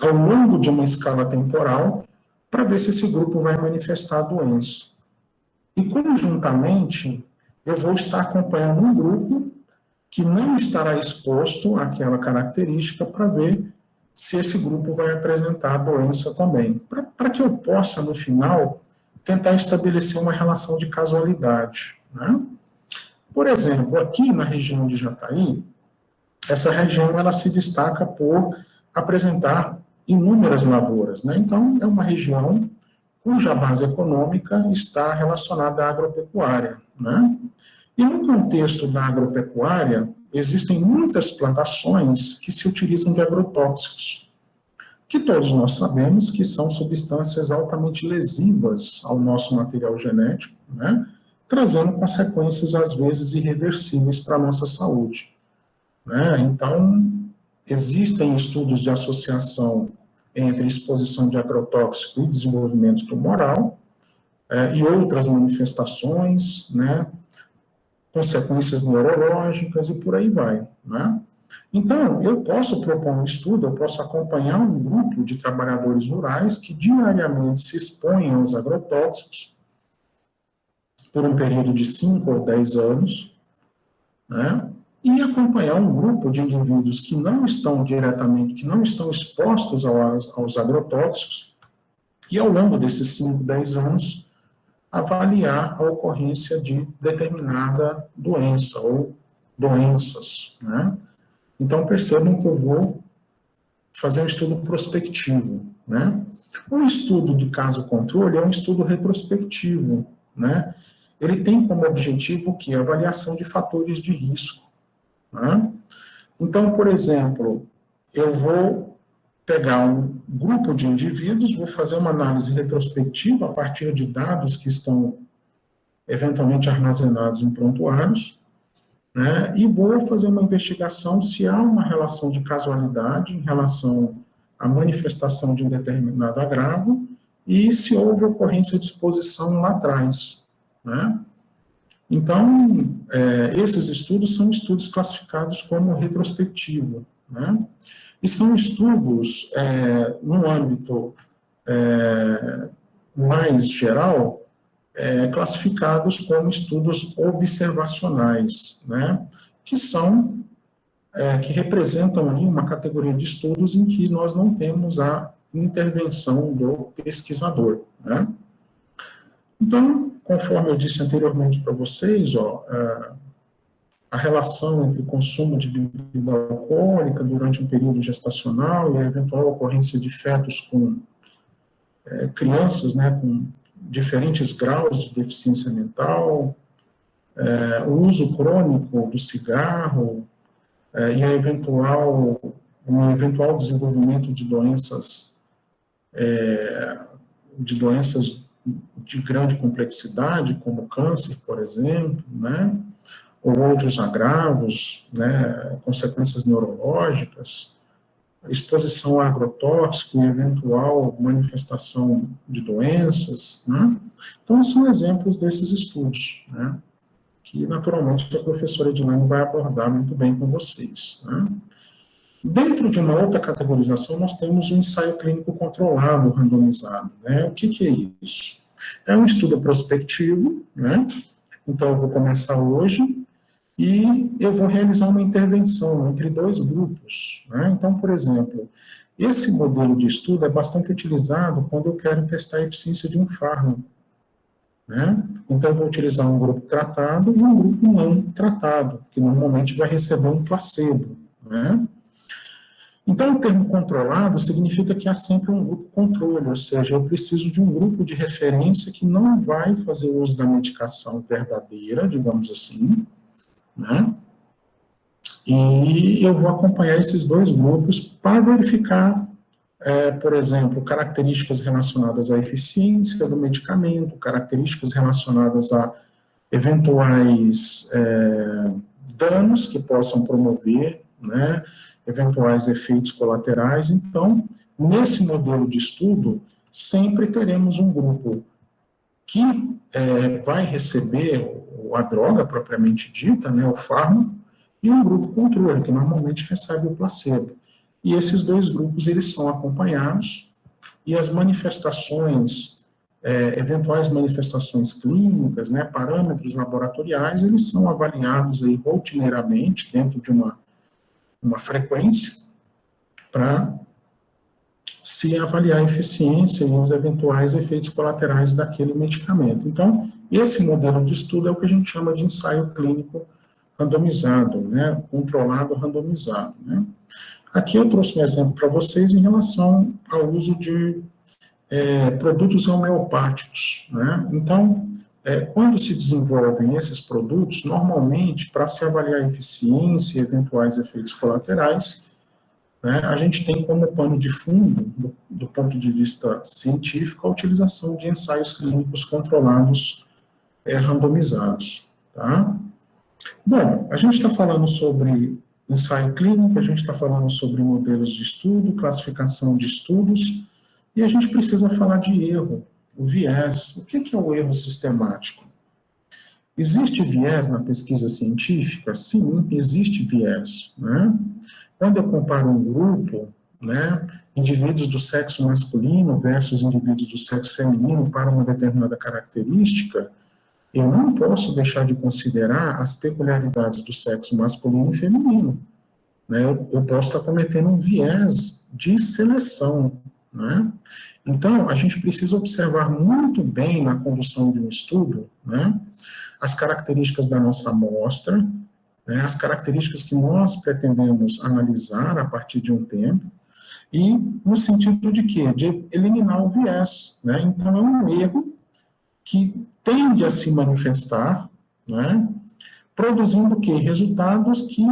ao longo de uma escala temporal, para ver se esse grupo vai manifestar a doença. E, conjuntamente, eu vou estar acompanhando um grupo que não estará exposto àquela característica para ver se esse grupo vai apresentar a doença também. Para que eu possa, no final, tentar estabelecer uma relação de casualidade, né? Por exemplo, aqui na região de Jataí, essa região ela se destaca por apresentar inúmeras lavouras, né? Então, é uma região cuja base econômica está relacionada à agropecuária, né? E no contexto da agropecuária, existem muitas plantações que se utilizam de agrotóxicos, que todos nós sabemos que são substâncias altamente lesivas ao nosso material genético, né? Trazendo consequências, às vezes, irreversíveis para a nossa saúde, né? Então, existem estudos de associação entre exposição de agrotóxico e desenvolvimento tumoral, e outras manifestações, né? Consequências neurológicas e por aí vai, né? Então, eu posso propor um estudo, eu posso acompanhar um grupo de trabalhadores rurais que diariamente se expõem aos agrotóxicos por um período de 5 ou 10 anos, né? E acompanhar um grupo de indivíduos que não estão diretamente, que não estão expostos aos agrotóxicos, e ao longo desses 5, 10 anos, avaliar a ocorrência de determinada doença ou doenças, né? Então, percebam que eu vou fazer um estudo prospectivo, né? Um estudo de caso-controle é um estudo retrospectivo, né? Ele tem como objetivo que a avaliação de fatores de risco, né? Então, por exemplo, eu vou pegar um grupo de indivíduos, vou fazer uma análise retrospectiva a partir de dados que estão eventualmente armazenados em prontuários, né, e vou fazer uma investigação se há uma relação de casualidade em relação à manifestação de um determinado agravo e se houve ocorrência de exposição lá atrás, né. Então, esses estudos são estudos classificados como retrospectivo, né, e são estudos, no âmbito mais geral, classificados como estudos observacionais, né, que são, que representam ali uma categoria de estudos em que nós não temos a intervenção do pesquisador, né. Então, conforme eu disse anteriormente para vocês, a relação entre o consumo de bebida alcoólica durante um período gestacional e a eventual ocorrência de fetos com crianças, né, com diferentes graus de deficiência mental, o uso crônico do cigarro e um eventual desenvolvimento de doenças de grande complexidade, como câncer, por exemplo, né, ou outros agravos, né, consequências neurológicas, exposição a agrotóxico e eventual manifestação de doenças, né? Então, são exemplos desses estudos, né, que, naturalmente, a professora Edilane vai abordar muito bem com vocês, né? Dentro de uma outra categorização, nós temos o ensaio clínico controlado, randomizado, né? O que é isso? É um estudo prospectivo, né? Então, eu vou começar hoje, e eu vou realizar uma intervenção entre dois grupos, né? Então, por exemplo, esse modelo de estudo é bastante utilizado quando eu quero testar a eficiência de um fármaco, né? Então, eu vou utilizar um grupo tratado e um grupo não tratado, que normalmente vai receber um placebo, né? Então, o termo controlado significa que há sempre um grupo controle, ou seja, eu preciso de um grupo de referência que não vai fazer uso da medicação verdadeira, digamos assim, né? E eu vou acompanhar esses dois grupos para verificar, por exemplo, características relacionadas à eficiência do medicamento, características relacionadas a eventuais danos que possam promover, né, eventuais efeitos colaterais. Então, nesse modelo de estudo, sempre teremos um grupo que vai receber a droga propriamente dita, né, o fármaco, e um grupo controle, que normalmente recebe o placebo. E esses dois grupos, eles são acompanhados, e as manifestações, eventuais manifestações clínicas, né, parâmetros laboratoriais, eles são avaliados aí rotineiramente, dentro de uma frequência, para se avaliar a eficiência e os eventuais efeitos colaterais daquele medicamento. Então, esse modelo de estudo é o que a gente chama de ensaio clínico randomizado, né, controlado randomizado, né. Aqui eu trouxe um exemplo para vocês em relação ao uso de produtos homeopáticos, né. Então, quando se desenvolvem esses produtos, normalmente, para se avaliar a eficiência e eventuais efeitos colaterais, né, a gente tem como pano de fundo, do ponto de vista científico, a utilização de ensaios clínicos controlados randomizados, tá? Bom, a gente está falando sobre ensaio clínico, a gente está falando sobre modelos de estudo, classificação de estudos, e a gente precisa falar de erro, o viés. O que é o erro sistemático? Existe viés na pesquisa científica? Sim, existe viés, né? Quando eu comparo um grupo, né, indivíduos do sexo masculino versus indivíduos do sexo feminino para uma determinada característica, eu não posso deixar de considerar as peculiaridades do sexo masculino e feminino, né? Eu posso estar cometendo um viés de seleção, né? Então, a gente precisa observar muito bem na condução de um estudo, né, as características da nossa amostra, né, as características que nós pretendemos analisar a partir de um tempo, e no sentido de quê? De eliminar o viés, né? Então, é um erro que tende a se manifestar, né, produzindo o quê? Resultados que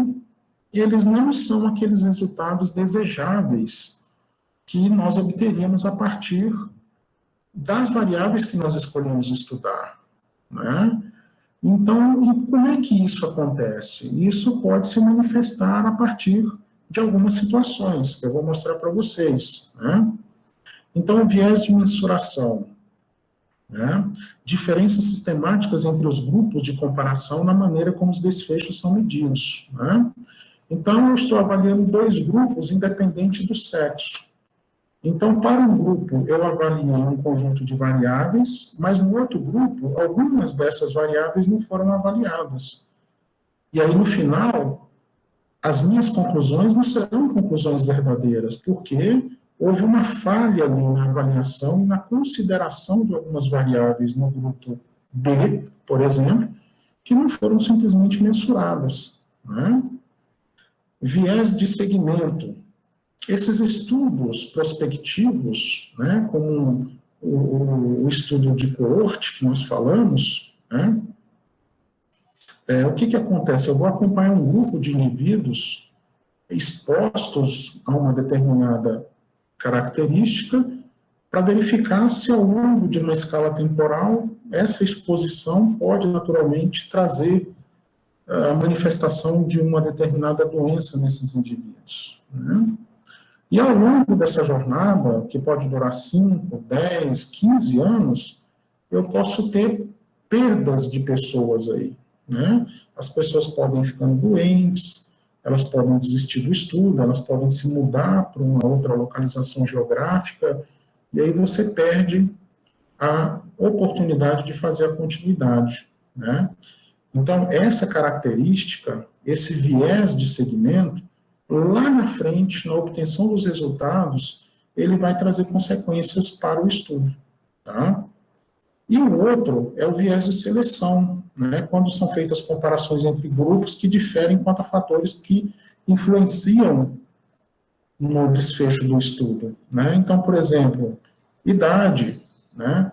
eles não são aqueles resultados desejáveis que nós obteríamos a partir das variáveis que nós escolhemos estudar, né? Então, e como é que isso acontece? Isso pode se manifestar a partir de algumas situações que eu vou mostrar para vocês, né? Então, o viés de mensuração, né? Diferenças sistemáticas entre os grupos de comparação na maneira como os desfechos são medidos, né? Então, eu estou avaliando dois grupos independente do sexo. Então, para um grupo, eu avaliei um conjunto de variáveis, mas no outro grupo, algumas dessas variáveis não foram avaliadas. E aí, no final, as minhas conclusões não serão conclusões verdadeiras, porque houve uma falha ali na avaliação e na consideração de algumas variáveis no grupo B, por exemplo, que não foram simplesmente mensuradas, né? Viés de segmento. Esses estudos prospectivos, né, como o estudo de coorte que nós falamos, né, o que acontece? Eu vou acompanhar um grupo de indivíduos expostos a uma determinada característica para verificar se ao longo de uma escala temporal essa exposição pode naturalmente trazer a manifestação de uma determinada doença nesses indivíduos, né? E ao longo dessa jornada, que pode durar 5, 10, 15 anos, eu posso ter perdas de pessoas aí, né? As pessoas podem ficar doentes, elas podem desistir do estudo, elas podem se mudar para uma outra localização geográfica, e aí você perde a oportunidade de fazer a continuidade, né? Então, essa característica, esse viés de segmento, lá na frente, na obtenção dos resultados, ele vai trazer consequências para o estudo, tá? E o outro é o viés de seleção, né? Quando são feitas comparações entre grupos que diferem quanto a fatores que influenciam no desfecho do estudo, né? Então, por exemplo, idade, né?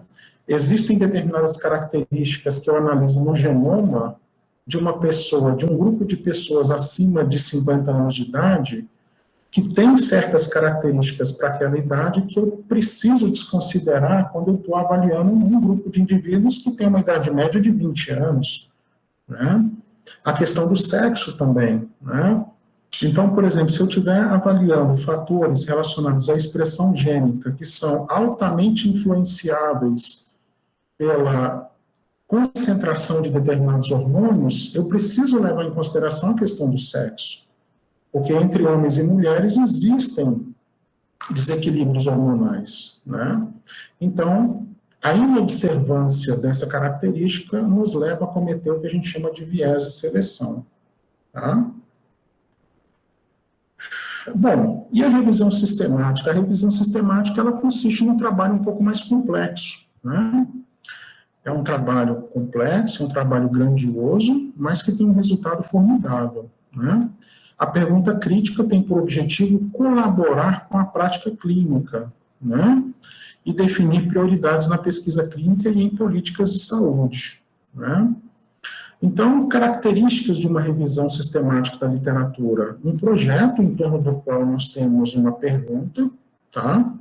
Existem determinadas características que eu analiso no genoma de uma pessoa, de um grupo de pessoas acima de 50 anos de idade, que tem certas características para aquela idade que eu preciso desconsiderar quando eu estou avaliando um grupo de indivíduos que tem uma idade média de 20 anos, né? A questão do sexo também, né? Então, por exemplo, se eu estiver avaliando fatores relacionados à expressão gênica que são altamente influenciáveis pela concentração de determinados hormônios, eu preciso levar em consideração a questão do sexo. Porque entre homens e mulheres existem desequilíbrios hormonais, né? Então, a inobservância dessa característica nos leva a cometer o que a gente chama de viés de seleção, tá? Bom, e a revisão sistemática? A revisão sistemática, ela consiste num trabalho um pouco mais complexo, né? É um trabalho complexo, é um trabalho grandioso, mas que tem um resultado formidável, né? A pergunta crítica tem por objetivo colaborar com a prática clínica, né? E definir prioridades na pesquisa clínica e em políticas de saúde, né? Então, características de uma revisão sistemática da literatura. Um projeto em torno do qual nós temos uma pergunta, tá?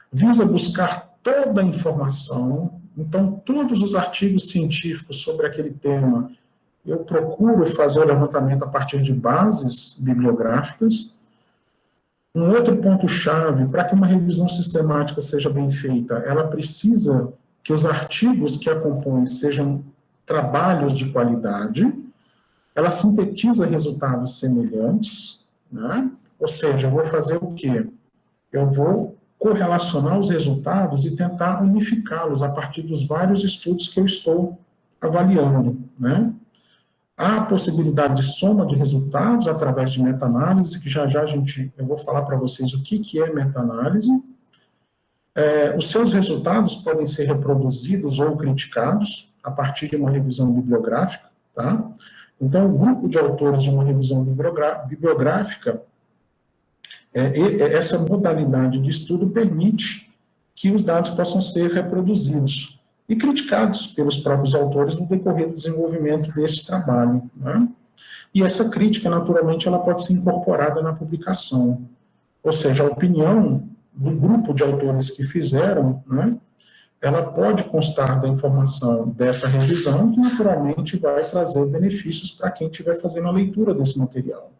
Visa buscar toda a informação. Então, todos os artigos científicos sobre aquele tema, eu procuro fazer o levantamento a partir de bases bibliográficas. Um outro ponto-chave, para que uma revisão sistemática seja bem feita, ela precisa que os artigos que a compõem sejam trabalhos de qualidade, ela sintetiza resultados semelhantes, né? Ou seja, eu vou fazer o quê? Eu vou correlacionar os resultados e tentar unificá-los a partir dos vários estudos que eu estou avaliando, né? Há a possibilidade de soma de resultados através de meta-análise, que já eu vou falar para vocês o que é meta-análise. Os seus resultados podem ser reproduzidos ou criticados a partir de uma revisão bibliográfica, tá? Então, o grupo de autores de uma revisão bibliográfica, essa modalidade de estudo permite que os dados possam ser reproduzidos e criticados pelos próprios autores no decorrer do desenvolvimento desse trabalho, né? E essa crítica, naturalmente, ela pode ser incorporada na publicação. Ou seja, a opinião do grupo de autores que fizeram, né, ela pode constar da informação dessa revisão, que naturalmente vai trazer benefícios para quem estiver fazendo a leitura desse material.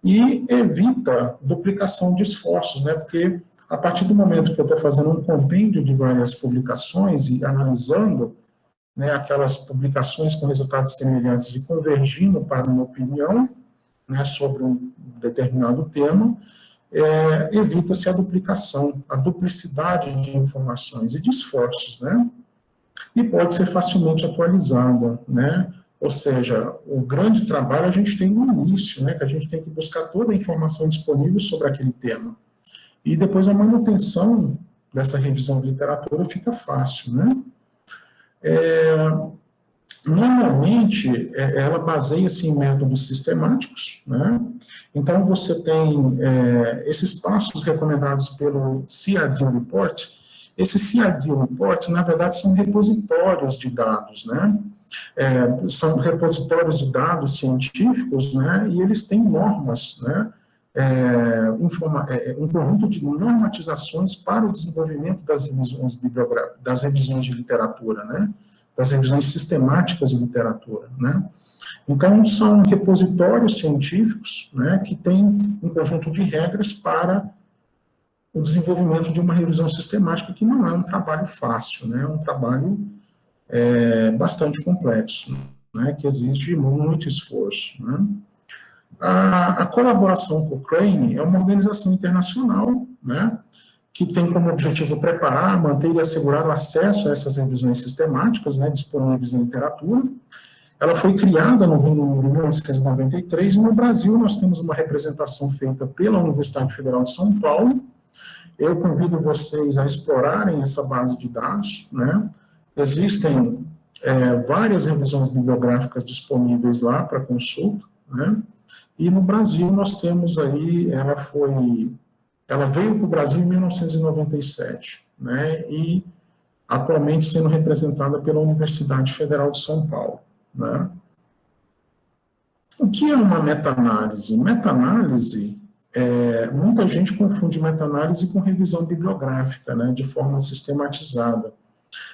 E evita duplicação de esforços, né, porque a partir do momento que eu estou fazendo um compêndio de várias publicações e analisando, né, aquelas publicações com resultados semelhantes e convergindo para uma opinião, né, sobre um determinado tema, evita-se a duplicação, a duplicidade de informações e de esforços, né? E pode ser facilmente atualizada, né? Ou seja, o grande trabalho a gente tem no início, né? Que a gente tem que buscar toda a informação disponível sobre aquele tema. E depois a manutenção dessa revisão de literatura fica fácil, né? Normalmente, ela baseia-se em métodos sistemáticos, né? Então, você tem esses passos recomendados pelo CRD Report. Esses CRD Report, na verdade, são repositórios de dados, né? São repositórios de dados científicos, né? E eles têm normas, né? Um conjunto de normatizações para o desenvolvimento das revisões bibliográficas, das revisões de literatura, né? Das revisões sistemáticas de literatura, né? Então, são repositórios científicos, né, que têm um conjunto de regras para o desenvolvimento de uma revisão sistemática, que não é um trabalho fácil, né, é um trabalho bastante complexo, né, que exige muito esforço, né. A colaboração Cochrane é uma organização internacional, né, que tem como objetivo preparar, manter e assegurar o acesso a essas revisões sistemáticas, né, disponíveis na literatura. Ela foi criada no Reino Unido em 1993, e no Brasil nós temos uma representação feita pela Universidade Federal de São Paulo. Eu convido vocês a explorarem essa base de dados, né? Existem várias revisões bibliográficas disponíveis lá para consulta, né? E no Brasil nós temos aí, ela veio para o Brasil em 1997, né? E atualmente sendo representada pela Universidade Federal de São Paulo, né? O que é uma meta-análise? Meta-análise, muita gente confunde meta-análise com revisão bibliográfica, né, de forma sistematizada.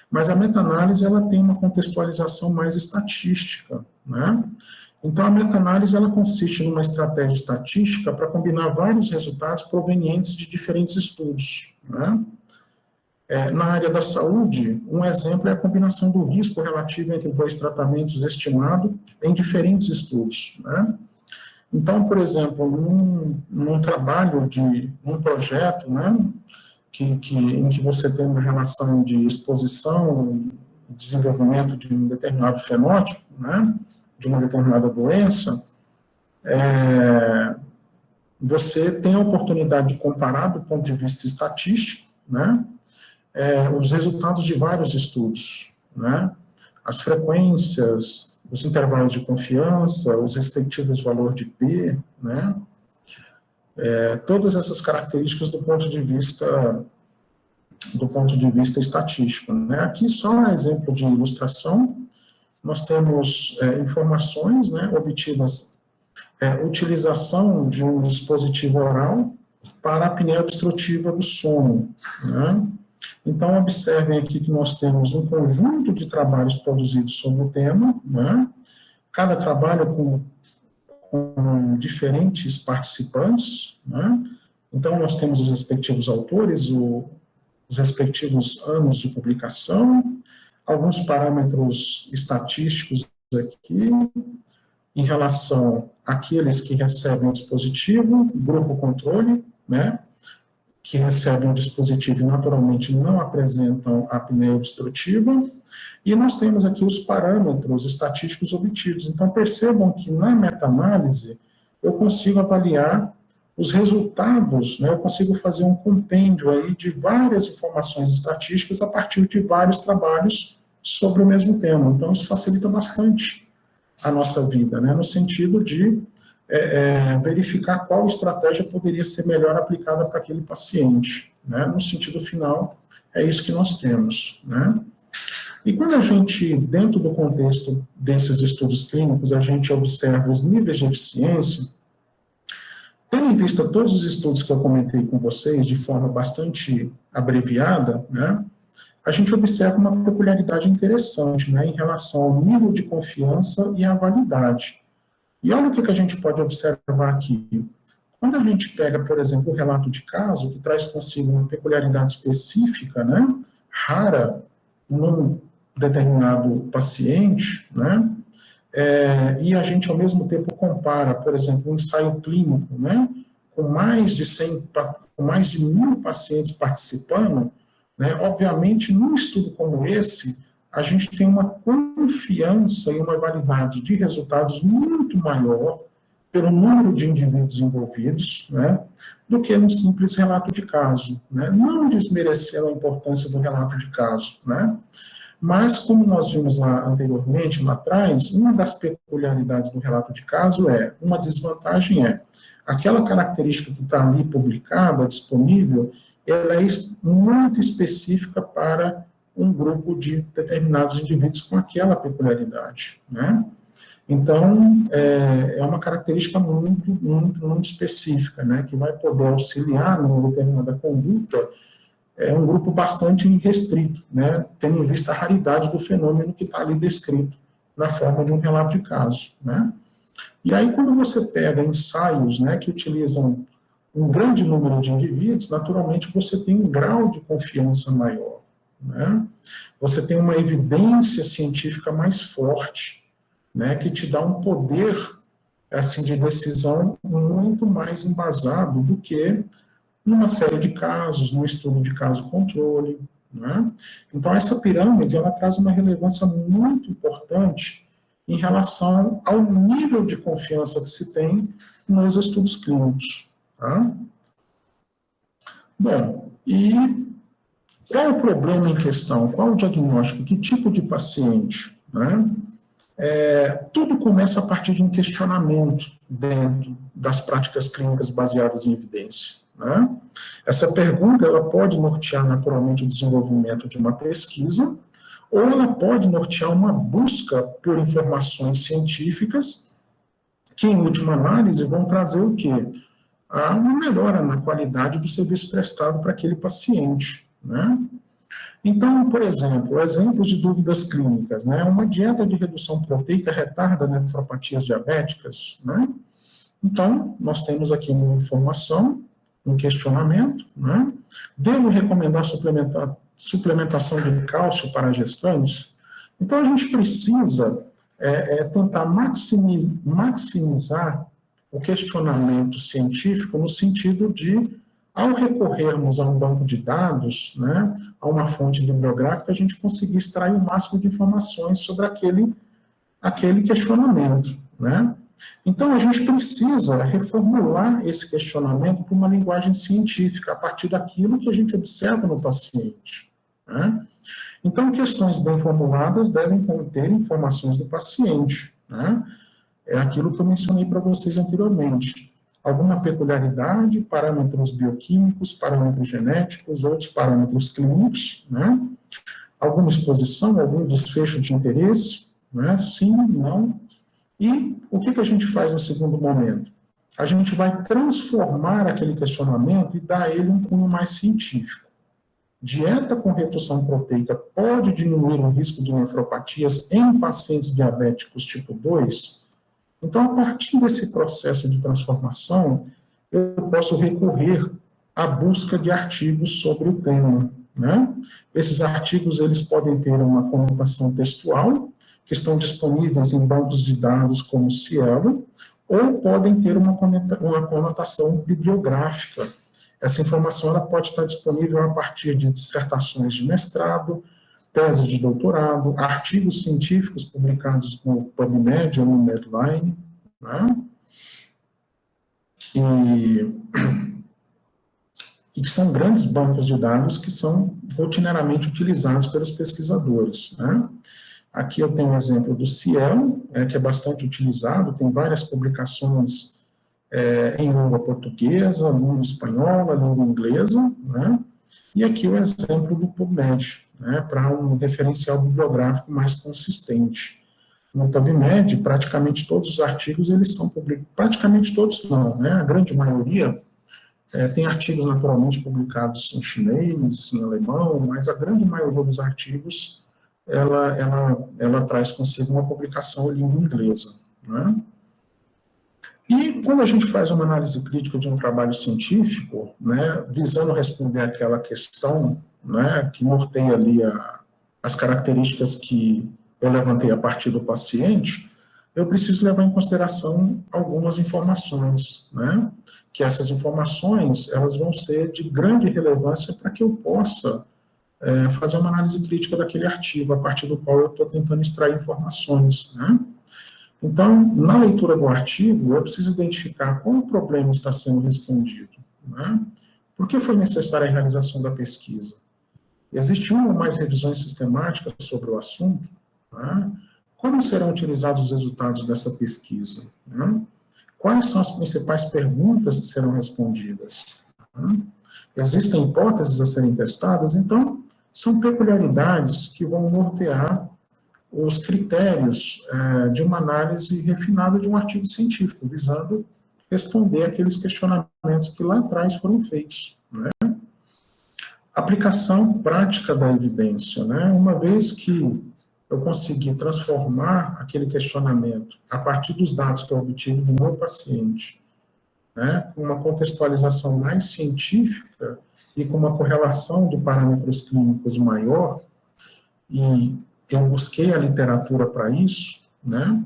Mas a meta-análise, ela tem uma contextualização mais estatística, né? Então, a meta-análise, ela consiste numa estratégia estatística para combinar vários resultados provenientes de diferentes estudos, né? Na área da saúde, um exemplo é a combinação do risco relativo entre dois tratamentos estimado em diferentes estudos, né? Então, por exemplo, num trabalho um projeto, né, em que você tem uma relação de exposição e desenvolvimento de um determinado fenótipo, né, de uma determinada doença, você tem a oportunidade de comparar do ponto de vista estatístico, né, os resultados de vários estudos, né, as frequências, os intervalos de confiança, os respectivos valores de P, né, todas essas características do ponto de vista estatístico, né. Aqui só um exemplo de ilustração, nós temos informações, né, obtidas, utilização de um dispositivo oral para a apneia obstrutiva do sono, né. Então, observem aqui que nós temos um conjunto de trabalhos produzidos sobre o tema, né? Cada trabalho com diferentes participantes, né? Então, nós temos os respectivos autores, os respectivos anos de publicação, alguns parâmetros estatísticos aqui, em relação àqueles que recebem o dispositivo, grupo controle, né, que recebem o dispositivo e naturalmente não apresentam apneia obstrutiva, e nós temos aqui os parâmetros estatísticos obtidos. Então, percebam que na meta-análise eu consigo avaliar os resultados, né, eu consigo fazer um compêndio aí de várias informações estatísticas a partir de vários trabalhos sobre o mesmo tema. Então, isso facilita bastante a nossa vida, né, no sentido de verificar qual estratégia poderia ser melhor aplicada para aquele paciente, né, no sentido final, é isso que nós temos, né. E quando a gente, dentro do contexto desses estudos clínicos, a gente observa os níveis de eficiência, tendo em vista todos os estudos que eu comentei com vocês, de forma bastante abreviada, né, a gente observa uma peculiaridade interessante, né, em relação ao nível de confiança e à validade. E olha o que a gente pode observar aqui. Quando a gente pega, por exemplo, o relato de caso, que traz consigo uma peculiaridade específica, né, rara, num determinado paciente, né, e a gente, ao mesmo tempo, compara, por exemplo, um ensaio clínico, né, com mais de 1.000 pacientes participando, né, obviamente, num estudo como esse, a gente tem uma confiança e uma validade de resultados muito maior pelo número de indivíduos envolvidos, né, do que num simples relato de caso, né, não desmerecendo a importância do relato de caso, né, mas, como nós vimos lá anteriormente, lá atrás, uma das peculiaridades do relato de caso uma desvantagem aquela característica que está ali publicada, disponível, ela é muito específica para um grupo de determinados indivíduos com aquela peculiaridade, né? Então, é uma característica muito específica, né, que vai poder auxiliar numa determinada conduta, um grupo bastante restrito, né, tendo em vista a raridade do fenômeno que está ali descrito na forma de um relato de caso, né. E aí, quando você pega ensaios, né, que utilizam um grande número de indivíduos, naturalmente você tem um grau de confiança maior, né, você tem uma evidência científica mais forte, né, que te dá um poder, assim, de decisão muito mais embasado do que numa série de casos, num estudo de caso-controle, né? Então, essa pirâmide, ela traz uma relevância muito importante em relação ao nível de confiança que se tem nos estudos clínicos, tá? Bom, e qual o problema em questão? Qual o diagnóstico? Que tipo de paciente, né? Tudo começa a partir de um questionamento dentro das práticas clínicas baseadas em evidência, né? Essa pergunta ela pode nortear naturalmente o desenvolvimento de uma pesquisa, ou ela pode nortear uma busca por informações científicas que, em última análise, vão trazer o quê? Uma melhora na qualidade do serviço prestado para aquele paciente, né? Então, por exemplo, exemplos de dúvidas clínicas, né? Uma dieta de redução proteica retarda nefropatias diabéticas, né? Então, nós temos aqui uma informação, um questionamento, né? Devo recomendar suplementação de cálcio para gestantes? Então, a gente precisa tentar maximizar o questionamento científico no sentido de, ao recorrermos a um banco de dados, né, a uma fonte bibliográfica, a gente conseguir extrair o máximo de informações sobre aquele questionamento, né? Então, a gente precisa reformular esse questionamento para uma linguagem científica, a partir daquilo que a gente observa no paciente, né? Então, questões bem formuladas devem conter informações do paciente, né? É aquilo que eu mencionei para vocês anteriormente. Alguma peculiaridade, parâmetros bioquímicos, parâmetros genéticos, outros parâmetros clínicos, né? Alguma exposição, algum desfecho de interesse, né? Sim, não. E o que a gente faz no segundo momento? A gente vai transformar aquele questionamento e dar a ele um cunho mais científico. Dieta com redução proteica pode diminuir o risco de nefropatias em pacientes diabéticos tipo 2? Então, a partir desse processo de transformação, eu posso recorrer à busca de artigos sobre o tema, né? Esses artigos eles podem ter uma conotação textual, que estão disponíveis em bancos de dados como Cielo, ou podem ter uma conotação bibliográfica. Essa informação ela pode estar disponível a partir de dissertações de mestrado, tese de doutorado, artigos científicos publicados no PubMed ou no Medline, né? E que são grandes bancos de dados que são rotineiramente utilizados pelos pesquisadores, né? Aqui eu tenho um exemplo do Cielo, que é bastante utilizado, tem várias publicações em língua portuguesa, língua espanhola, língua inglesa, né? E aqui o exemplo do PubMed, né, para um referencial bibliográfico mais consistente. No PubMed, praticamente todos os artigos, eles são publicados, praticamente todos não, né? A grande maioria tem artigos naturalmente publicados em chinês, em alemão, mas a grande maioria dos artigos ela traz consigo uma publicação em língua inglesa, né? E quando a gente faz uma análise crítica de um trabalho científico, né, visando responder aquela questão, né, que norteia ali as características que eu levantei a partir do paciente, eu preciso levar em consideração algumas informações, né, que essas informações elas vão ser de grande relevância para que eu possa fazer uma análise crítica daquele artigo, a partir do qual eu estou tentando extrair informações, né? Então, na leitura do artigo, eu preciso identificar qual o problema está sendo respondido, né? Por que foi necessária a realização da pesquisa? Existe uma ou mais revisões sistemáticas sobre o assunto? Né? Como serão utilizados os resultados dessa pesquisa? Né? Quais são as principais perguntas que serão respondidas? Né? Existem hipóteses a serem testadas? Então, são peculiaridades que vão nortear os critérios de uma análise refinada de um artigo científico, visando responder aqueles questionamentos que lá atrás foram feitos, né? Aplicação prática da evidência, né? Uma vez que eu consegui transformar aquele questionamento a partir dos dados que eu obtive do meu paciente, né, com uma contextualização mais científica e com uma correlação de parâmetros clínicos maior, e eu busquei a literatura para isso, né,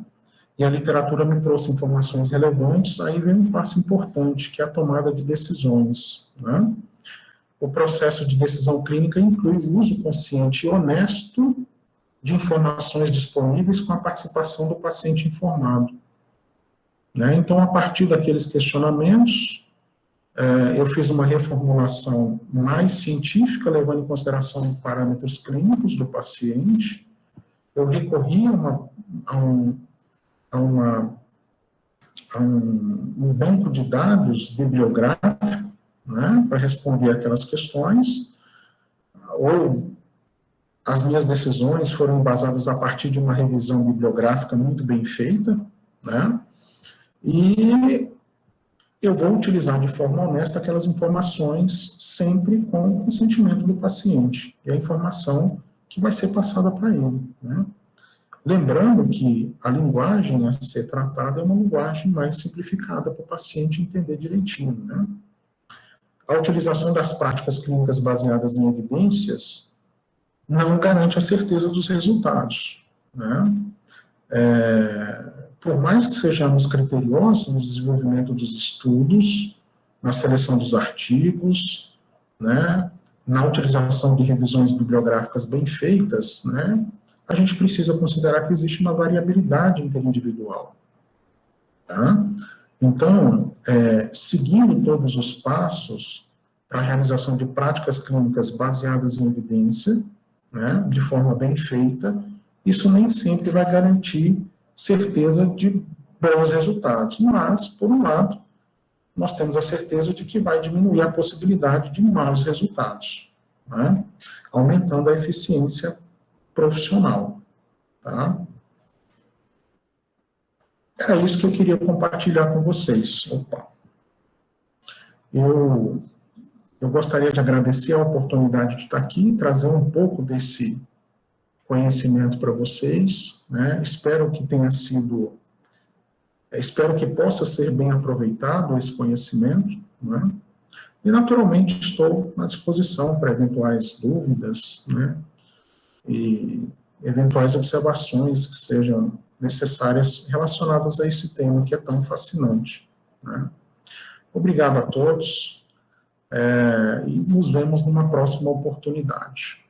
e a literatura me trouxe informações relevantes, aí vem um passo importante, que é a tomada de decisões, né? O processo de decisão clínica inclui o uso consciente e honesto de informações disponíveis com a participação do paciente informado, né? Então, a partir daqueles questionamentos, eu fiz uma reformulação mais científica, levando em consideração parâmetros clínicos do paciente. Eu recorri a um banco de dados bibliográfico, né, para responder aquelas questões, ou as minhas decisões foram embasadas a partir de uma revisão bibliográfica muito bem feita, né, e eu vou utilizar de forma honesta aquelas informações sempre com o consentimento do paciente, e a informação que vai ser passada para ele, né. Lembrando que a linguagem a ser tratada é uma linguagem mais simplificada para o paciente entender direitinho, né. A utilização das práticas clínicas baseadas em evidências não garante a certeza dos resultados, né. Por mais que sejamos criteriosos no desenvolvimento dos estudos, na seleção dos artigos, né, na utilização de revisões bibliográficas bem feitas, né, a gente precisa considerar que existe uma variabilidade interindividual, tá? Então, seguindo todos os passos para a realização de práticas clínicas baseadas em evidência, né, de forma bem feita, isso nem sempre vai garantir certeza de bons resultados, mas, por um lado, nós temos a certeza de que vai diminuir a possibilidade de maus resultados, né, aumentando a eficiência profissional, tá? Era isso que eu queria compartilhar com vocês. Opa. Eu gostaria de agradecer a oportunidade de estar aqui e trazer um pouco desse conhecimento para vocês, né? Espero que possa ser bem aproveitado esse conhecimento, né? E, naturalmente, estou à disposição para eventuais dúvidas, né, e eventuais observações que sejam necessárias relacionadas a esse tema que é tão fascinante, né. Obrigado a todos, e nos vemos numa próxima oportunidade.